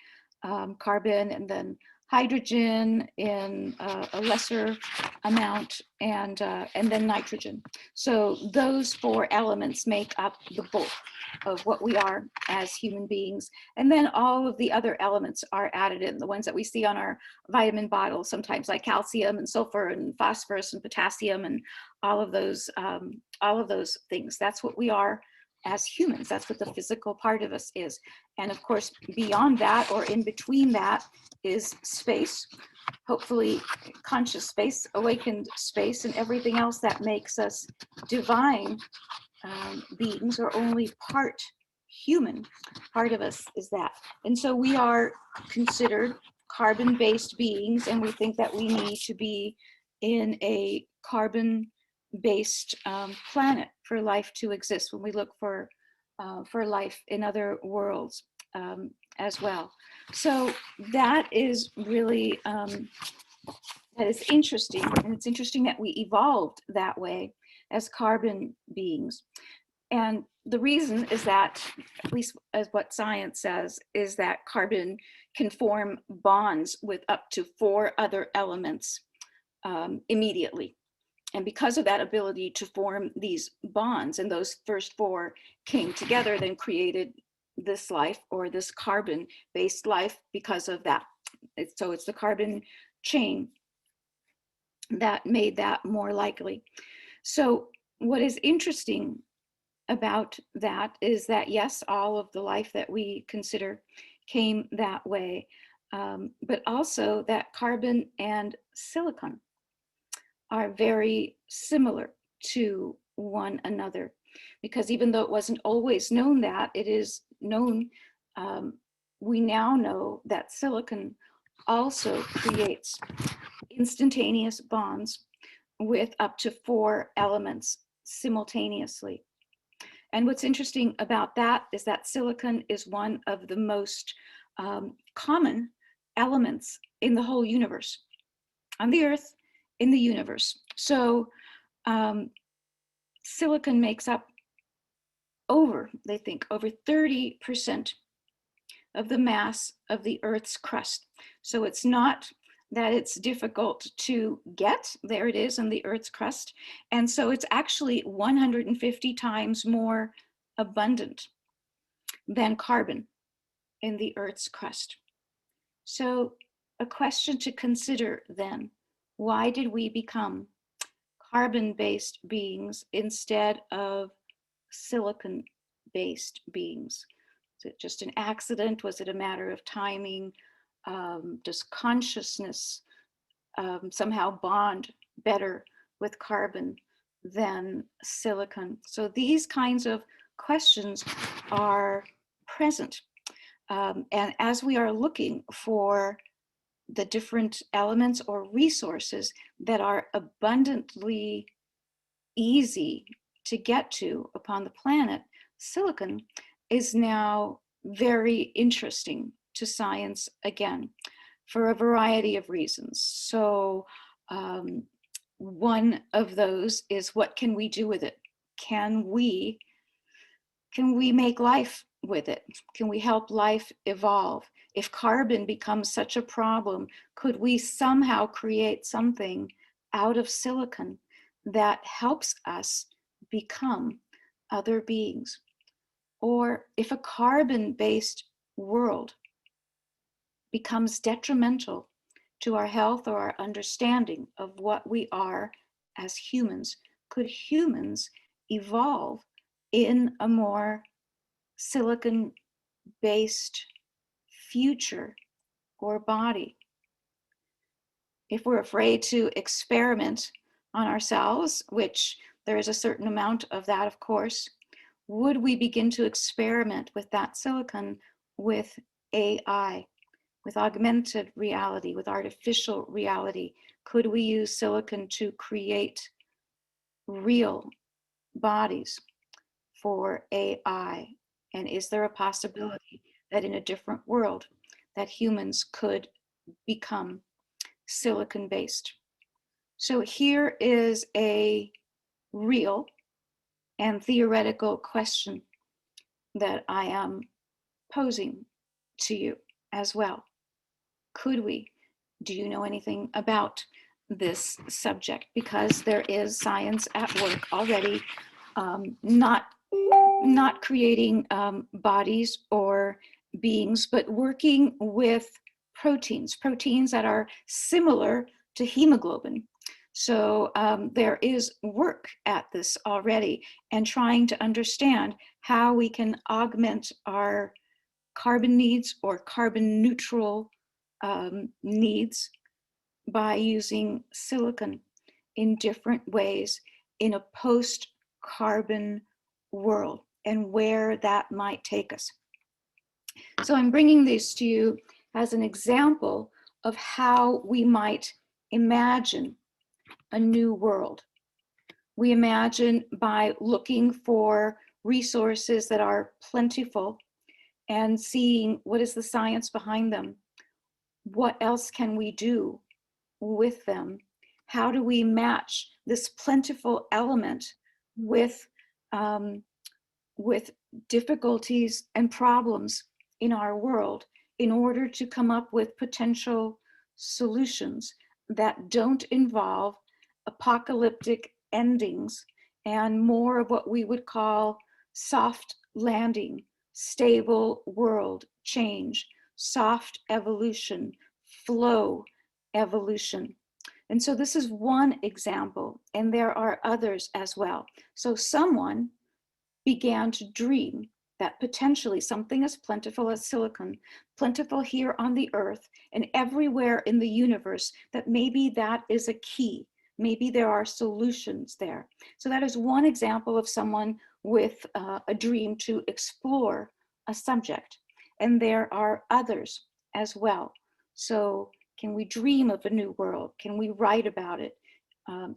carbon, and then hydrogen in a lesser amount, and then nitrogen. So those four elements make up the bulk of what we are as human beings. And then all of the other elements are added in, the ones that we see on our vitamin bottles, sometimes like calcium and sulfur and phosphorus and potassium and all of those things. That's what we are as humans. That's what the physical part of us is. And of course, beyond that or in between that is space, hopefully conscious space, awakened space, and everything else that makes us divine beings or only part human. Part of us is that. And so we are considered carbon-based beings, and we think that we need to be in a carbon-based planet for life to exist when we look for life in other worlds as well. So that is really, that is interesting. And it's interesting that we evolved that way as carbon beings. And the reason is that, at least as what science says, is that carbon can form bonds with up to 4 other elements immediately. And because of that ability to form these bonds, and those first 4 came together, then created this life, or this carbon-based life, because of that. So it's the carbon chain that made that more likely. So what is interesting about that is that, yes, all of the life that we consider came that way, but also that carbon and silicon are very similar to one another, because even though it wasn't always known that, it is known, we now know that silicon also creates instantaneous bonds with up to 4 elements simultaneously. And what's interesting about that is that silicon is one of the most common elements in the whole universe, on the earth, in the universe. So silicon makes up they think, over 30% of the mass of the Earth's crust. So it's not that it's difficult to get. There it is in the Earth's crust. And so it's actually 150 times more abundant than carbon in the Earth's crust. So a question to consider then, why did we become carbon-based beings instead of silicon-based beings? Is it just an accident? Was it a matter of timing? Does consciousness somehow bond better with carbon than silicon? So these kinds of questions are present. And as we are looking for the different elements or resources that are abundantly easy to get to upon the planet, silicon is now very interesting to science again for a variety of reasons. So one of those is, what can we do with it? Can we make life with it? Can we help life evolve? If carbon becomes such a problem, could we somehow create something out of silicon that helps us become other beings? Or if a carbon-based world becomes detrimental to our health or our understanding of what we are as humans, could humans evolve in a more silicon-based future or body? If we're afraid to experiment on ourselves, which there is a certain amount of that, of course, would we begin to experiment with that silicon with AI, with augmented reality, with artificial reality? Could we use silicon to create real bodies for AI? And is there a possibility that in a different world that humans could become silicon-based? So here is a real and theoretical question that I am posing to you as well. Could we? Do you know anything about this subject? Because there is science at work already, not creating bodies or beings, but working with proteins that are similar to hemoglobin. So there is work at this already, and trying to understand how we can augment our carbon needs or carbon neutral needs by using silicon in different ways in a post-carbon world, and where that might take us. So I'm bringing this to you as an example of how we might imagine a new world. We imagine by looking for resources that are plentiful and seeing what is the science behind them. What else can we do with them? How do we match this plentiful element with difficulties and problems in our world in order to come up with potential solutions that don't involve apocalyptic endings and more of what we would call soft landing, stable world change, soft evolution, flow evolution. And so this is one example, and there are others as well. So someone began to dream that potentially something as plentiful as silicon, plentiful here on the earth and everywhere in the universe, that maybe that is a key. Maybe there are solutions there. So that is one example of someone with a dream to explore a subject. And there are others as well. So can we dream of a new world? Can we write about it?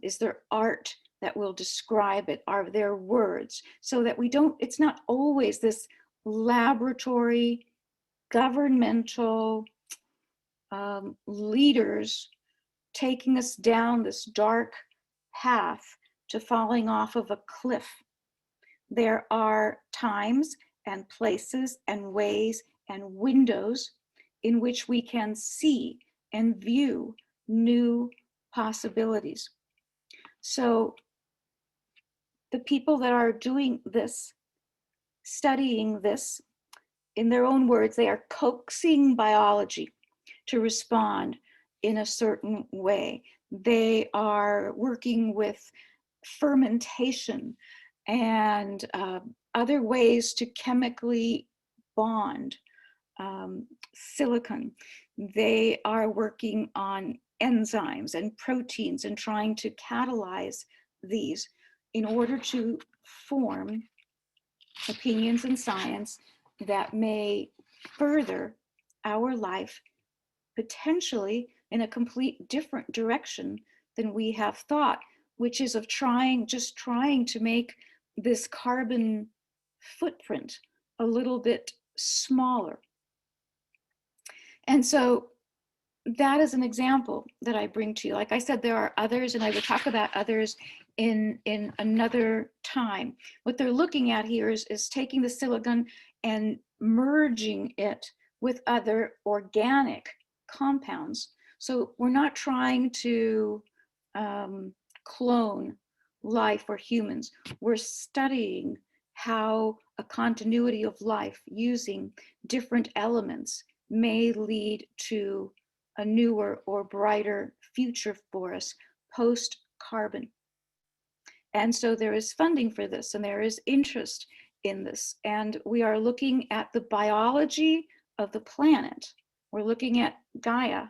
Is there art that will describe it? Are there words? So that we don't, it's not always this laboratory, governmental, leaders taking us down this dark path to falling off of a cliff. There are times and places and ways and windows in which we can see and view new possibilities. So the people that are doing this, studying this, in their own words, they are coaxing biology to respond in a certain way. They are working with fermentation and other ways to chemically bond silicon. They are working on enzymes and proteins and trying to catalyze these in order to form opinions in science that may further our life potentially in a complete different direction than we have thought, which is of just trying to make this carbon footprint a little bit smaller. And so that is an example that I bring to you. Like I said, there are others, and I will talk about others in another time. What they're looking at here is taking the silicon and merging it with other organic compounds. So we're not trying to clone life or humans. We're studying how a continuity of life using different elements may lead to a newer or brighter future for us post-carbon. And so there is funding for this, and there is interest in this. And we are looking at the biology of the planet. We're looking at Gaia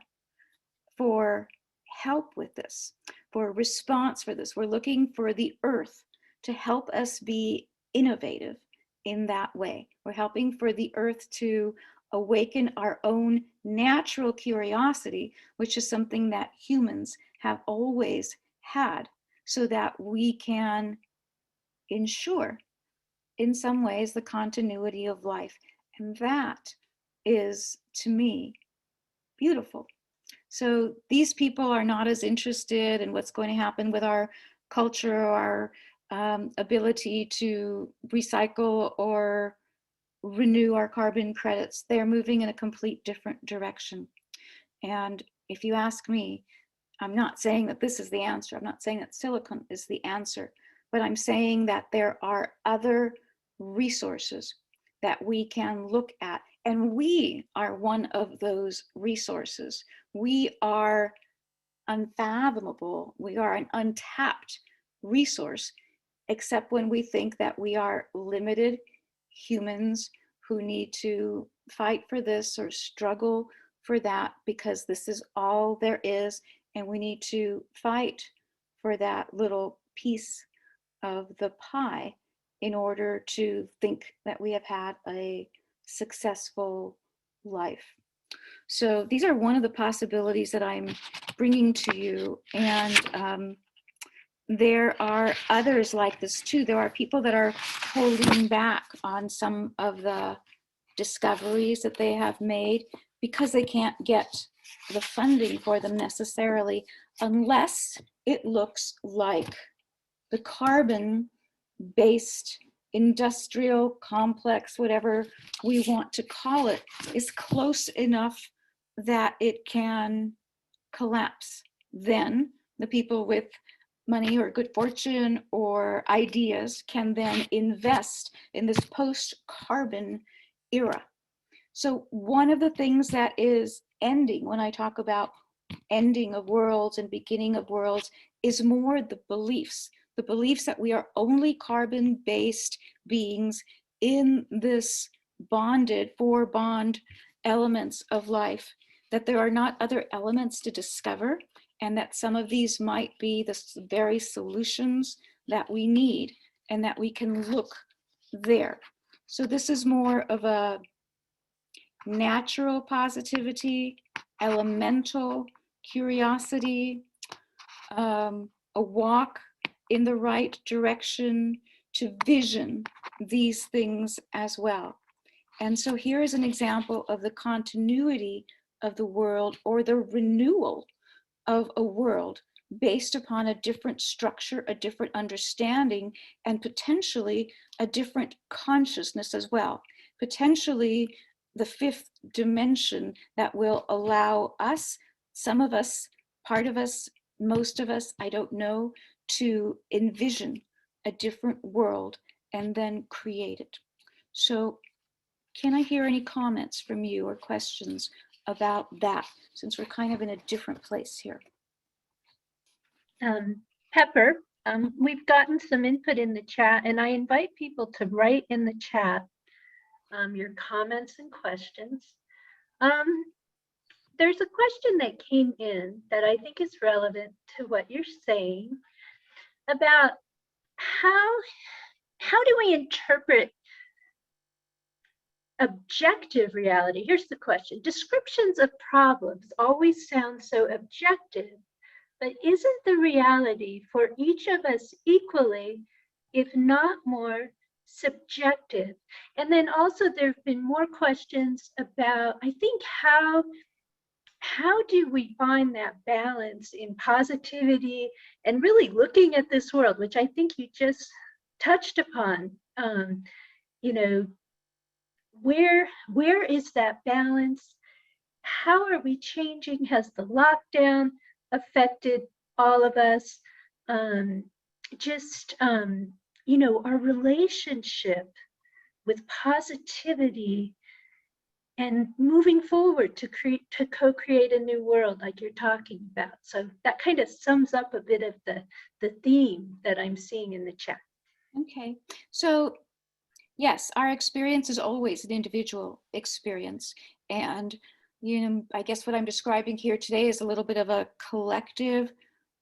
for help with this, for response for this. We're looking for the earth to help us be innovative in that way. We're helping for the earth to awaken our own natural curiosity, which is something that humans have always had, so that we can ensure, in some ways, the continuity of life. And that is, to me, beautiful. So these people are not as interested in what's going to happen with our culture, our ability to recycle or renew our carbon credits. They're moving in a complete different direction. And if you ask me, I'm not saying that this is the answer. I'm not saying that silicon is the answer, but I'm saying that there are other resources that we can look at. And we are one of those resources. We are unfathomable. We are an untapped resource, except when we think that we are limited humans who need to fight for this or struggle for that because this is all there is, and we need to fight for that little piece of the pie in order to think that we have had a successful life. So these are one of the possibilities that I'm bringing to you, and there are others like this too. There are people that are holding back on some of the discoveries that they have made because they can't get the funding for them necessarily, unless it looks like the carbon-based industrial complex, whatever we want to call it, is close enough that it can collapse. Then the people with money or good fortune or ideas can then invest in this post-carbon era. So one of the things that is ending, when I talk about ending of worlds and beginning of worlds, is more the beliefs that we are only carbon-based beings in this bonded, four bond elements of life, that there are not other elements to discover, and that some of these might be the very solutions that we need, and that we can look there. So this is more of a natural positivity, elemental curiosity, a walk in the right direction to vision these things as well. And so here is an example of the continuity of the world or the renewal of a world based upon a different structure, a different understanding, and potentially a different consciousness as well. Potentially the fifth dimension that will allow us, some of us, part of us, most of us, I don't know, to envision a different world and then create it. So can I hear any comments from you or questions about that, since we're kind of in a different place here? Pepper, we've gotten some input in the chat, and I invite people to write in the chat your comments and questions. There's a question that came in that I think is relevant to what you're saying about how do we interpret objective reality? Here's the question. Descriptions of problems always sound so objective, but isn't the reality for each of us equally, if not more, subjective? And then also there have been more questions about, I think, how do we find that balance in positivity and really looking at this world, which I think you just touched upon. You know, where is that balance? How are we changing? Has the lockdown affected all of us? You know, our relationship with positivity and moving forward to co-create a new world like you're talking about. So that kind of sums up a bit of the theme that I'm seeing in the chat. Okay, so yes, our experience is always an individual experience. And, you know, I guess what I'm describing here today is a little bit of a collective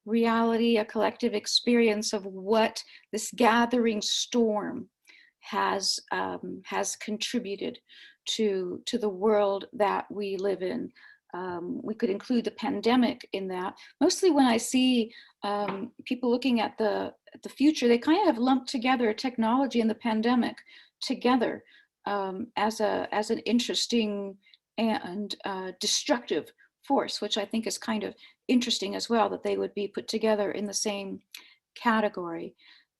reality, a collective experience of what this gathering storm has contributed to the world that we live in. We could include the pandemic in that. Mostly when I see people looking at the future, they kind of have lumped together technology and the pandemic together as an interesting and destructive force, which I think is kind of interesting as well, that they would be put together in the same category.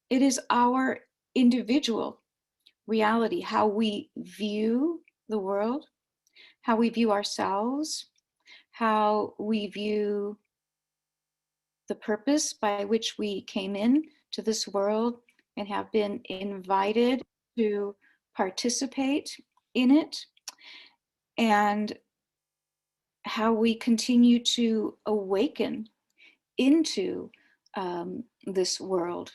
It is our individual reality, how we view the world, how we view ourselves, how we view the purpose by which we came in to this world and have been invited to participate in it, and how we continue to awaken into this world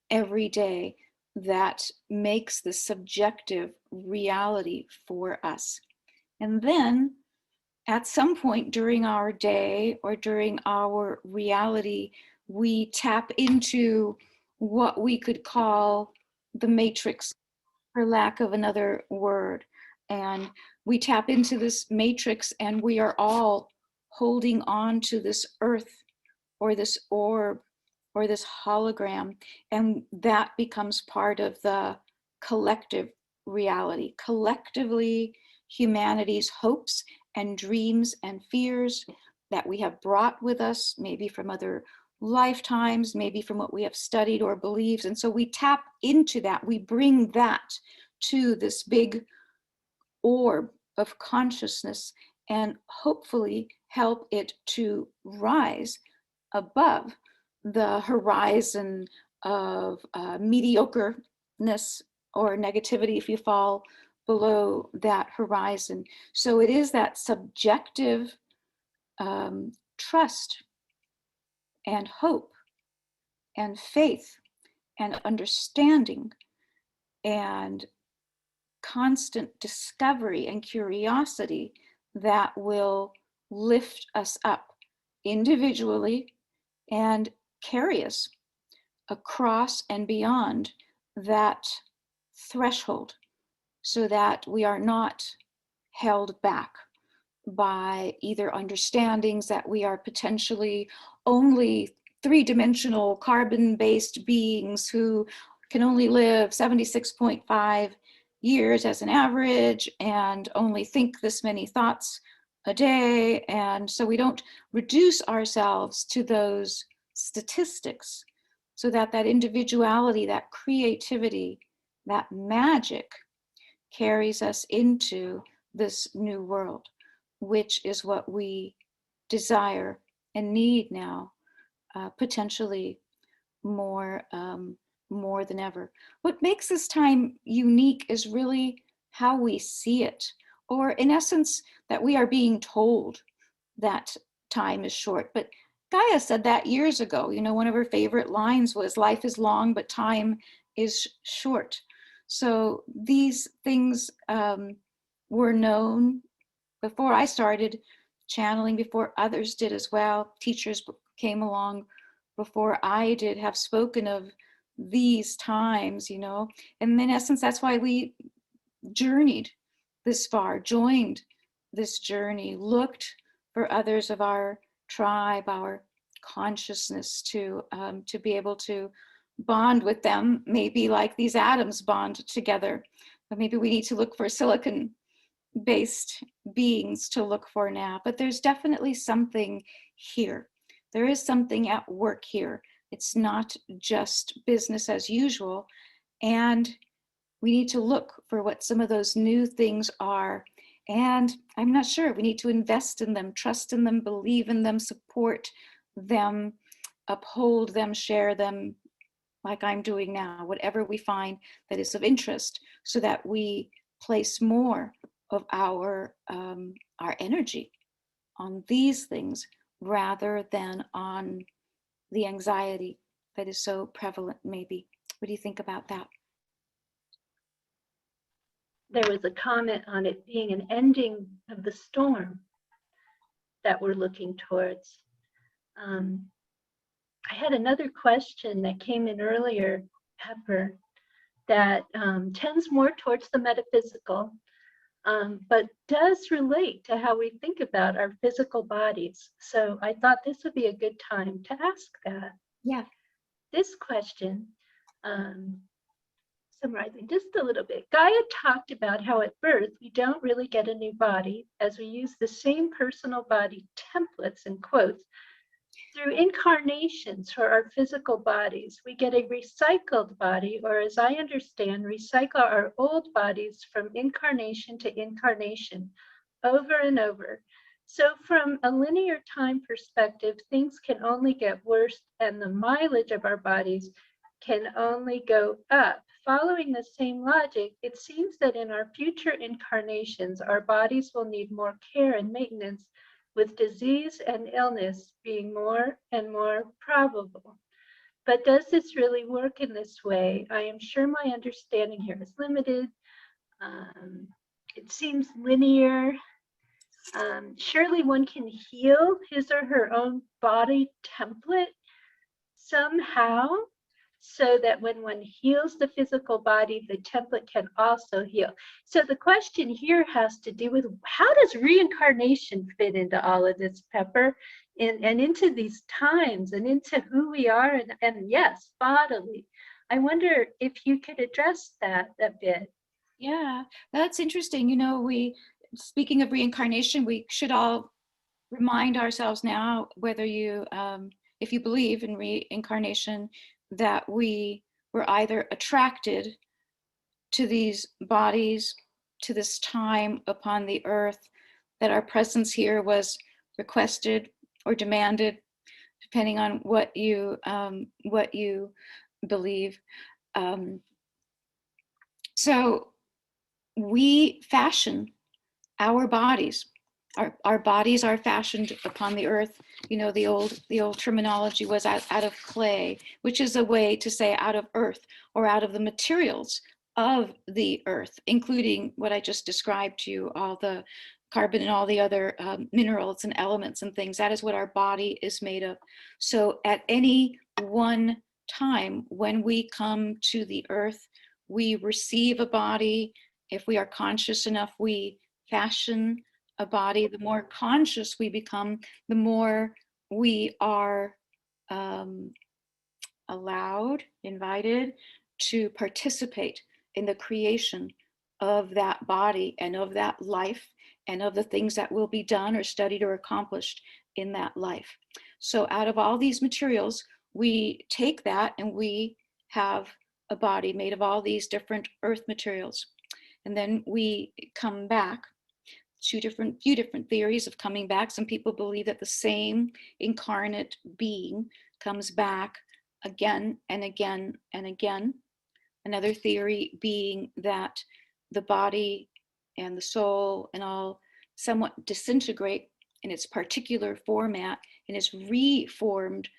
every day that makes the subjective reality for us. And then at some point during our day or during our reality, we tap into what we could call the matrix, for lack of another word. And we tap into this matrix and we are all holding on to this earth or this orb or this hologram, and that becomes part of the collective reality. Collectively, humanity's hopes and dreams and fears that we have brought with us, maybe from other lifetimes, maybe from what we have studied or believed. And so we tap into that, we bring that to this big orb of consciousness and hopefully help it to rise above the horizon of mediocreness or negativity if you fall below that horizon. So it is that subjective trust and hope and faith and understanding and constant discovery and curiosity that will lift us up individually and carry us across and beyond that threshold, so that we are not held back by either understandings that we are potentially only three-dimensional carbon-based beings who can only live 76.5 years as an average and only think this many thoughts a day. And so we don't reduce ourselves to those statistics, so that that individuality, that creativity, that magic carries us into this new world, which is what we desire and need now, potentially more more than ever. What makes this time unique is really how we see it, or in essence, that we are being told that time is short. But Gaia said that years ago. You know, one of her favorite lines was, "Life is long, but time is short." So these things were known before I started channeling, before others did as well. Teachers came along before I did, have spoken of these times, you know. And in essence, that's why we journeyed this far, joined this journey, looked for others of our tribe, our consciousness, to be able to bond with them, maybe like these atoms bond together. But maybe we need to look for silicon based beings to look for now. But there's definitely something here. There is something at work here. It's not just business as usual. And we need to look for what some of those new things are. And I'm not sure, we need to invest in them, trust in them, believe in them, support them, uphold them, share them, like I'm doing now, whatever we find that is of interest, so that we place more of our energy on these things rather than on the anxiety that is so prevalent, maybe. What do you think about that? There was a comment on it being an ending of the storm that we're looking towards. I had another question that came in earlier, Pepper, that tends more towards the metaphysical, but does relate to how we think about our physical bodies. So I thought this would be a good time to ask that. Yeah. This question, summarizing just a little bit, Gaia talked about how at birth we don't really get a new body, as we use the same personal body templates and quotes. Through incarnations for our physical bodies, we get a recycled body, or as I understand, recycle our old bodies from incarnation to incarnation, over and over. So from a linear time perspective, things can only get worse, and the mileage of our bodies can only go up. Following the same logic, it seems that in our future incarnations, our bodies will need more care and maintenance, with disease and illness being more and more probable. But does this really work in this way? I am sure my understanding here is limited. It seems linear. Surely one can heal his or her own body template somehow, so that when one heals the physical body, the template can also heal. So the question here has to do with, how does reincarnation fit into all of this, Pepper, and into these times and into who we are, and yes, bodily. I wonder if you could address that a bit. Yeah, that's interesting. You know, speaking of reincarnation, we should all remind ourselves now, whether you, if you believe in reincarnation, that we were either attracted to these bodies, to this time upon the earth, that our presence here was requested or demanded, depending on what you believe. So we fashion our bodies. Our bodies are fashioned upon the earth. You know, the old terminology was out of clay, which is a way to say out of earth, or out of the materials of the earth, including what I just described to you, all the carbon and all the other minerals and elements and things. That is what our body is made of. So at any one time when we come to the earth, we receive a body. If we are conscious enough, we fashion a body. The more conscious we become, the more we are allowed, invited to participate in the creation of that body and of that life and of the things that will be done or studied or accomplished in that life. So out of all these materials, we take that and we have a body made of all these different earth materials. And then we come back. Few different theories of coming back. Some people believe that the same incarnate being comes back again and again and again. Another theory being that the body and the soul and all somewhat disintegrate in its particular format and is reformed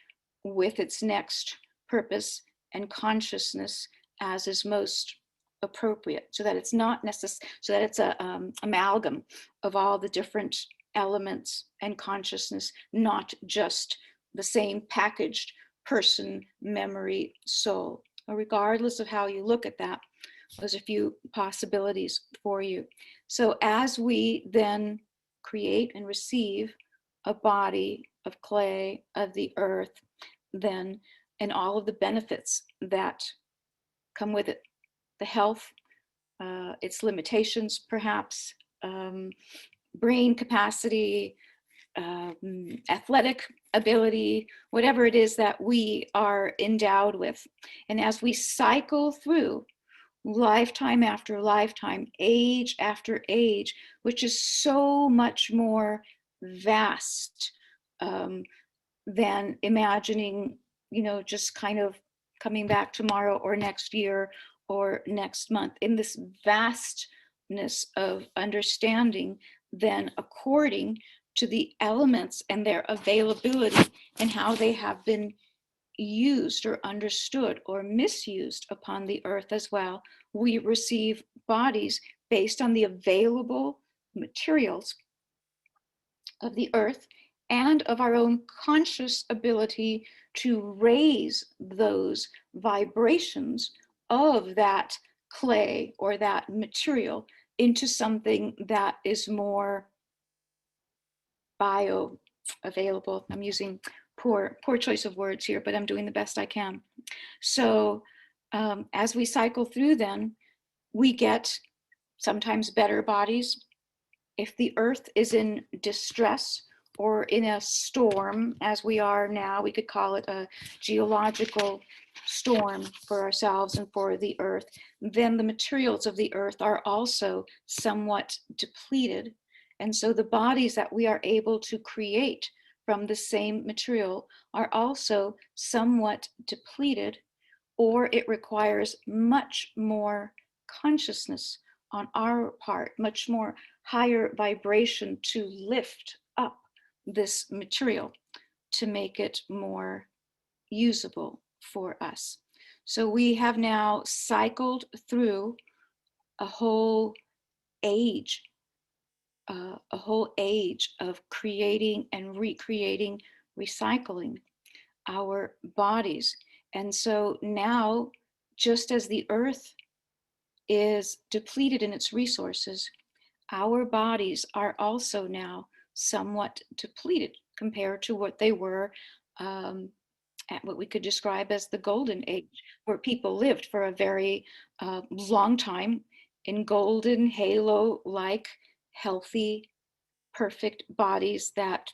with its next purpose and consciousness as is most appropriate, so that it's not necessary, so that it's a amalgam of all the different elements and consciousness, not just the same packaged person, memory, soul. Regardless of how you look at that, there's a few possibilities for you. So as we then create and receive a body of clay, of the earth, then, and all of the benefits that come with it, the health, its limitations, perhaps, brain capacity, athletic ability, whatever it is that we are endowed with. And as we cycle through lifetime after lifetime, age after age, which is so much more vast than imagining, just kind of coming back tomorrow or next year or next month. In this vastness of understanding, then according to the elements and their availability and how they have been used or understood or misused upon the earth as well, we receive bodies based on the available materials of the earth and of our own conscious ability to raise those vibrations of that clay or that material into something that is more bioavailable. I'm using poor choice of words here, but I'm doing the best I can. So as we cycle through, then we get sometimes better bodies. If the earth is in distress or in a storm, as we are now, we could call it a geological storm for ourselves and for the earth, then the materials of the earth are also somewhat depleted. And so the bodies that we are able to create from the same material are also somewhat depleted, or it requires much more consciousness on our part, much more higher vibration to lift up this material to make it more usable for us. So we have now cycled through a whole age, of creating and recreating, recycling our bodies. And so now, just as the earth is depleted in its resources, our bodies are also now somewhat depleted compared to what they were at what we could describe as the golden age, where people lived for a very long time in golden halo-like, healthy, perfect bodies that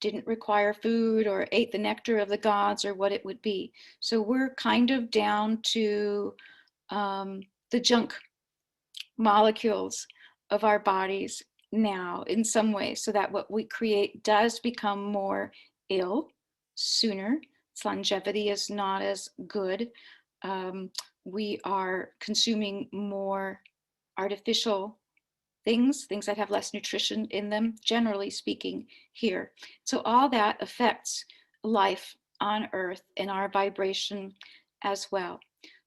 didn't require food or ate the nectar of the gods or what it would be. So we're kind of down to the junk molecules of our bodies now in some ways, so that what we create does become more ill sooner. Its longevity is not as good. We are consuming more artificial things that have less nutrition in them, generally speaking, here. So all that affects life on Earth and our vibration as well.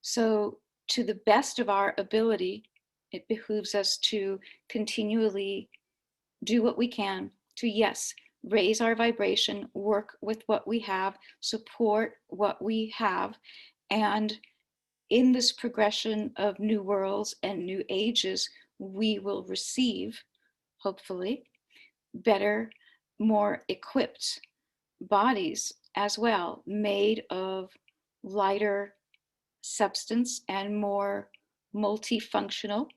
So to the best of our ability, it behooves us to continually do what we can to, yes, raise our vibration, work with what we have, support what we have, and in this progression of new worlds and new ages, we will receive, hopefully, better, more equipped bodies as well, made of lighter substance and more multifunctional,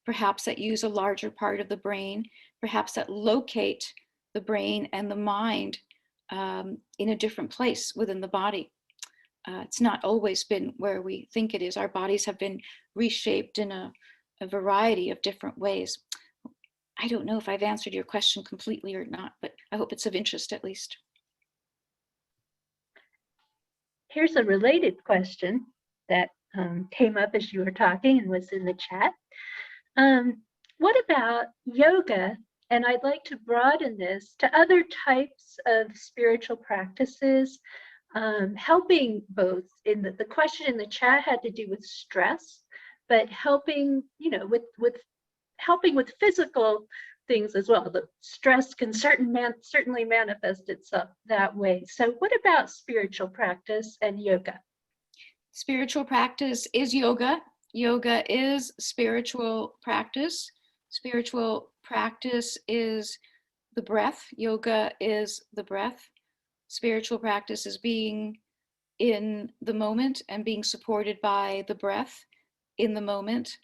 perhaps that use a larger part of the brain, perhaps that locate the brain and the mind in a different place within the body. It's not always been where we think it is. Our bodies have been reshaped in a variety of different ways. I don't know if I've answered your question completely or not, but I hope it's of interest at least. Here's a related question that came up as you were talking and was in the chat. What about yoga? And I'd like to broaden this to other types of spiritual practices, helping both. In the question in the chat had to do with stress, but helping, with helping with physical things as well. The stress can certainly manifest itself that way. So what about spiritual practice and yoga? Spiritual practice is yoga. Yoga is spiritual practice. Spiritual practice is the breath. Yoga is the breath. Spiritual practice is being in the moment and being supported by the breath in the moment.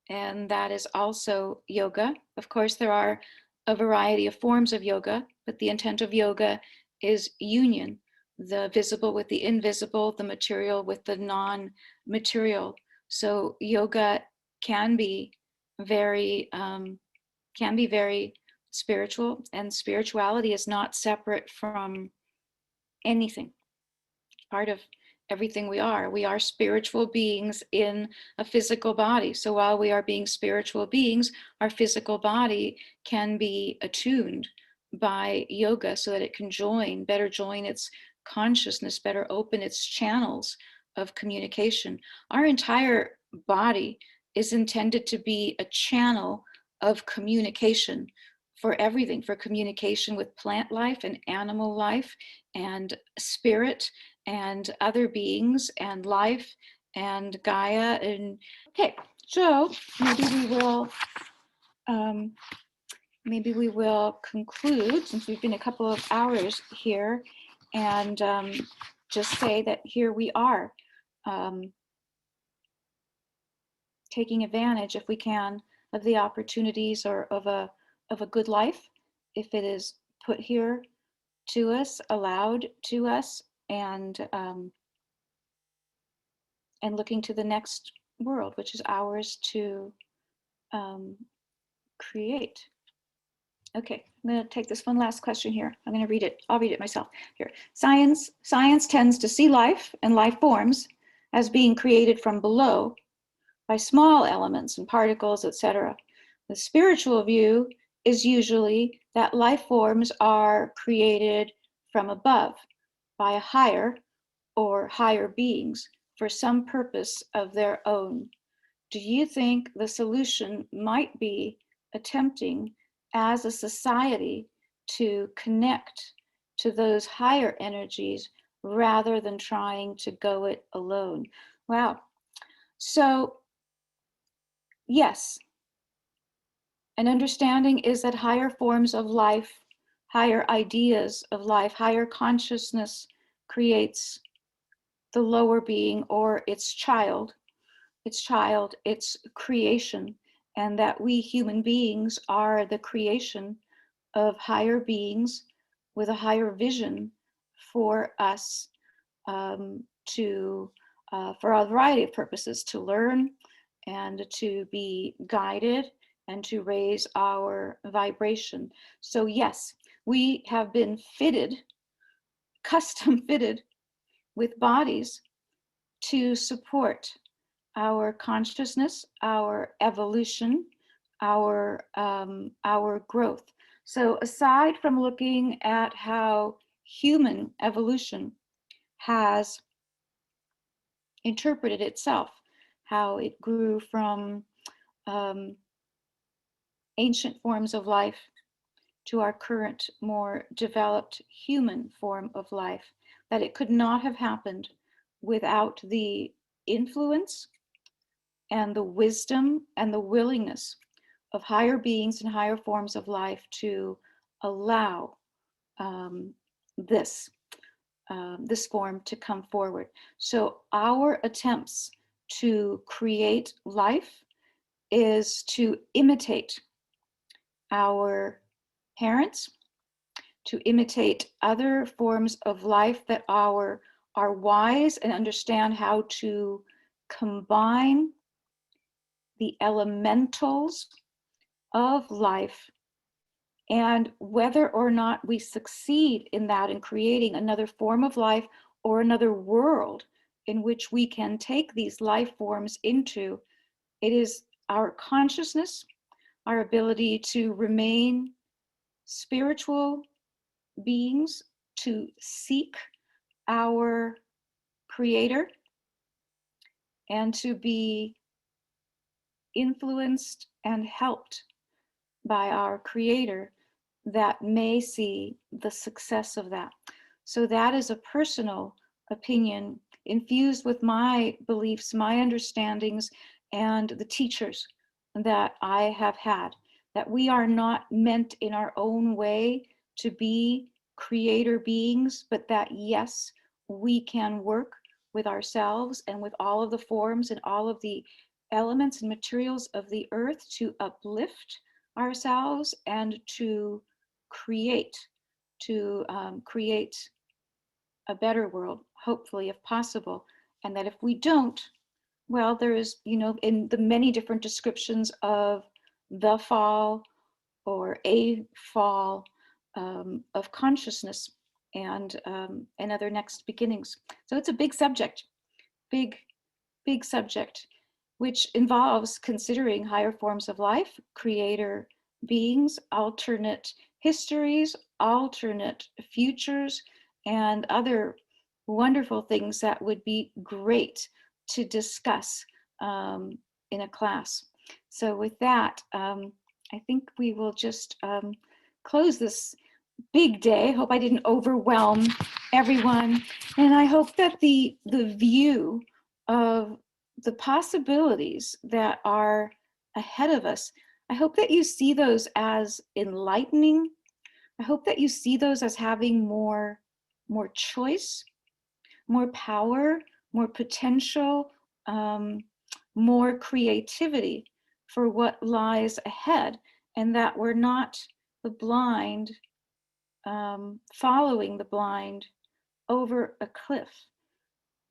And that is also yoga. Of course, there are a variety of forms of yoga, but the intent of yoga is union, the visible with the invisible, the material with the non-material. So yoga can be very spiritual, and spirituality is not separate from anything. Part of everything we are. We are spiritual beings in a physical body. So while we are being spiritual beings, our physical body can be attuned by yoga so that it can better join its consciousness, better open its channels of communication. Our entire body is intended to be a channel of communication for everything, for communication with plant life and animal life and spirit and other beings and life and Gaia. And okay, so maybe we will conclude, since we've been a couple of hours here, and just say that here we are, taking advantage, if we can, of the opportunities or of a good life, if it is put here to us, allowed to us, and looking to the next world, which is ours to create. Okay, I'm going to take this one last question here. I'm going to read it. I'll read it myself here. Science tends to see life and life forms as being created from below by small elements and particles, etc. The spiritual view is usually that life forms are created from above by a higher or higher beings for some purpose of their own. Do you think the solution might be attempting as a society to connect to those higher energies rather than trying to go it alone? Wow. So yes, an understanding is that higher forms of life, higher ideas of life, higher consciousness creates the lower being or its child, its creation, and that we human beings are the creation of higher beings with a higher vision for us for a variety of purposes, to learn and to be guided and to raise our vibration. So yes, we have been custom fitted with bodies to support our consciousness, our evolution, our growth. So aside from looking at how human evolution has interpreted itself, how it grew from ancient forms of life to our current, more developed human form of life, that it could not have happened without the influence and the wisdom and the willingness of higher beings and higher forms of life to allow this form to come forward. So our attempts to create life is to imitate our parents, to imitate other forms of life that are wise and understand how to combine the elementals of life. And whether or not we succeed in that, in creating another form of life or another world in which we can take these life forms into, it is our consciousness, our ability to remain spiritual beings, to seek our creator, and to be influenced and helped by our creator that may see the success of that. So that is a personal opinion infused with my beliefs, my understandings, and the teachers that I have had, that we are not meant in our own way to be creator beings, but that yes, we can work with ourselves and with all of the forms and all of the elements and materials of the earth to uplift ourselves and to create create a better world, hopefully, if possible. And that if we don't, well, there is, in the many different descriptions of the fall or a fall of consciousness and other next beginnings. So it's a big subject, big subject, which involves considering higher forms of life, creator beings, alternate histories, alternate futures, and other wonderful things that would be great to discuss in a class. So with that, I think we will just close this big day. Hope I didn't overwhelm everyone. And I hope that the view of the possibilities that are ahead of us, I hope that you see those as enlightening. I hope that you see those as having more choice, more power, more potential, more creativity for what lies ahead, and that we're not the blind, following the blind over a cliff,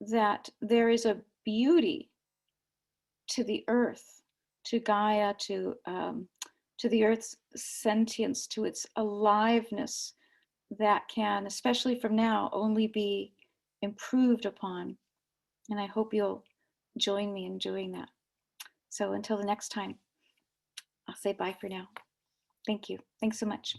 that there is a beauty to the earth, to Gaia, to the earth's sentience, to its aliveness, that can, especially from now, only be improved upon. And I hope you'll join me in doing that. So until the next time, I'll say bye for now. Thank you. Thanks so much.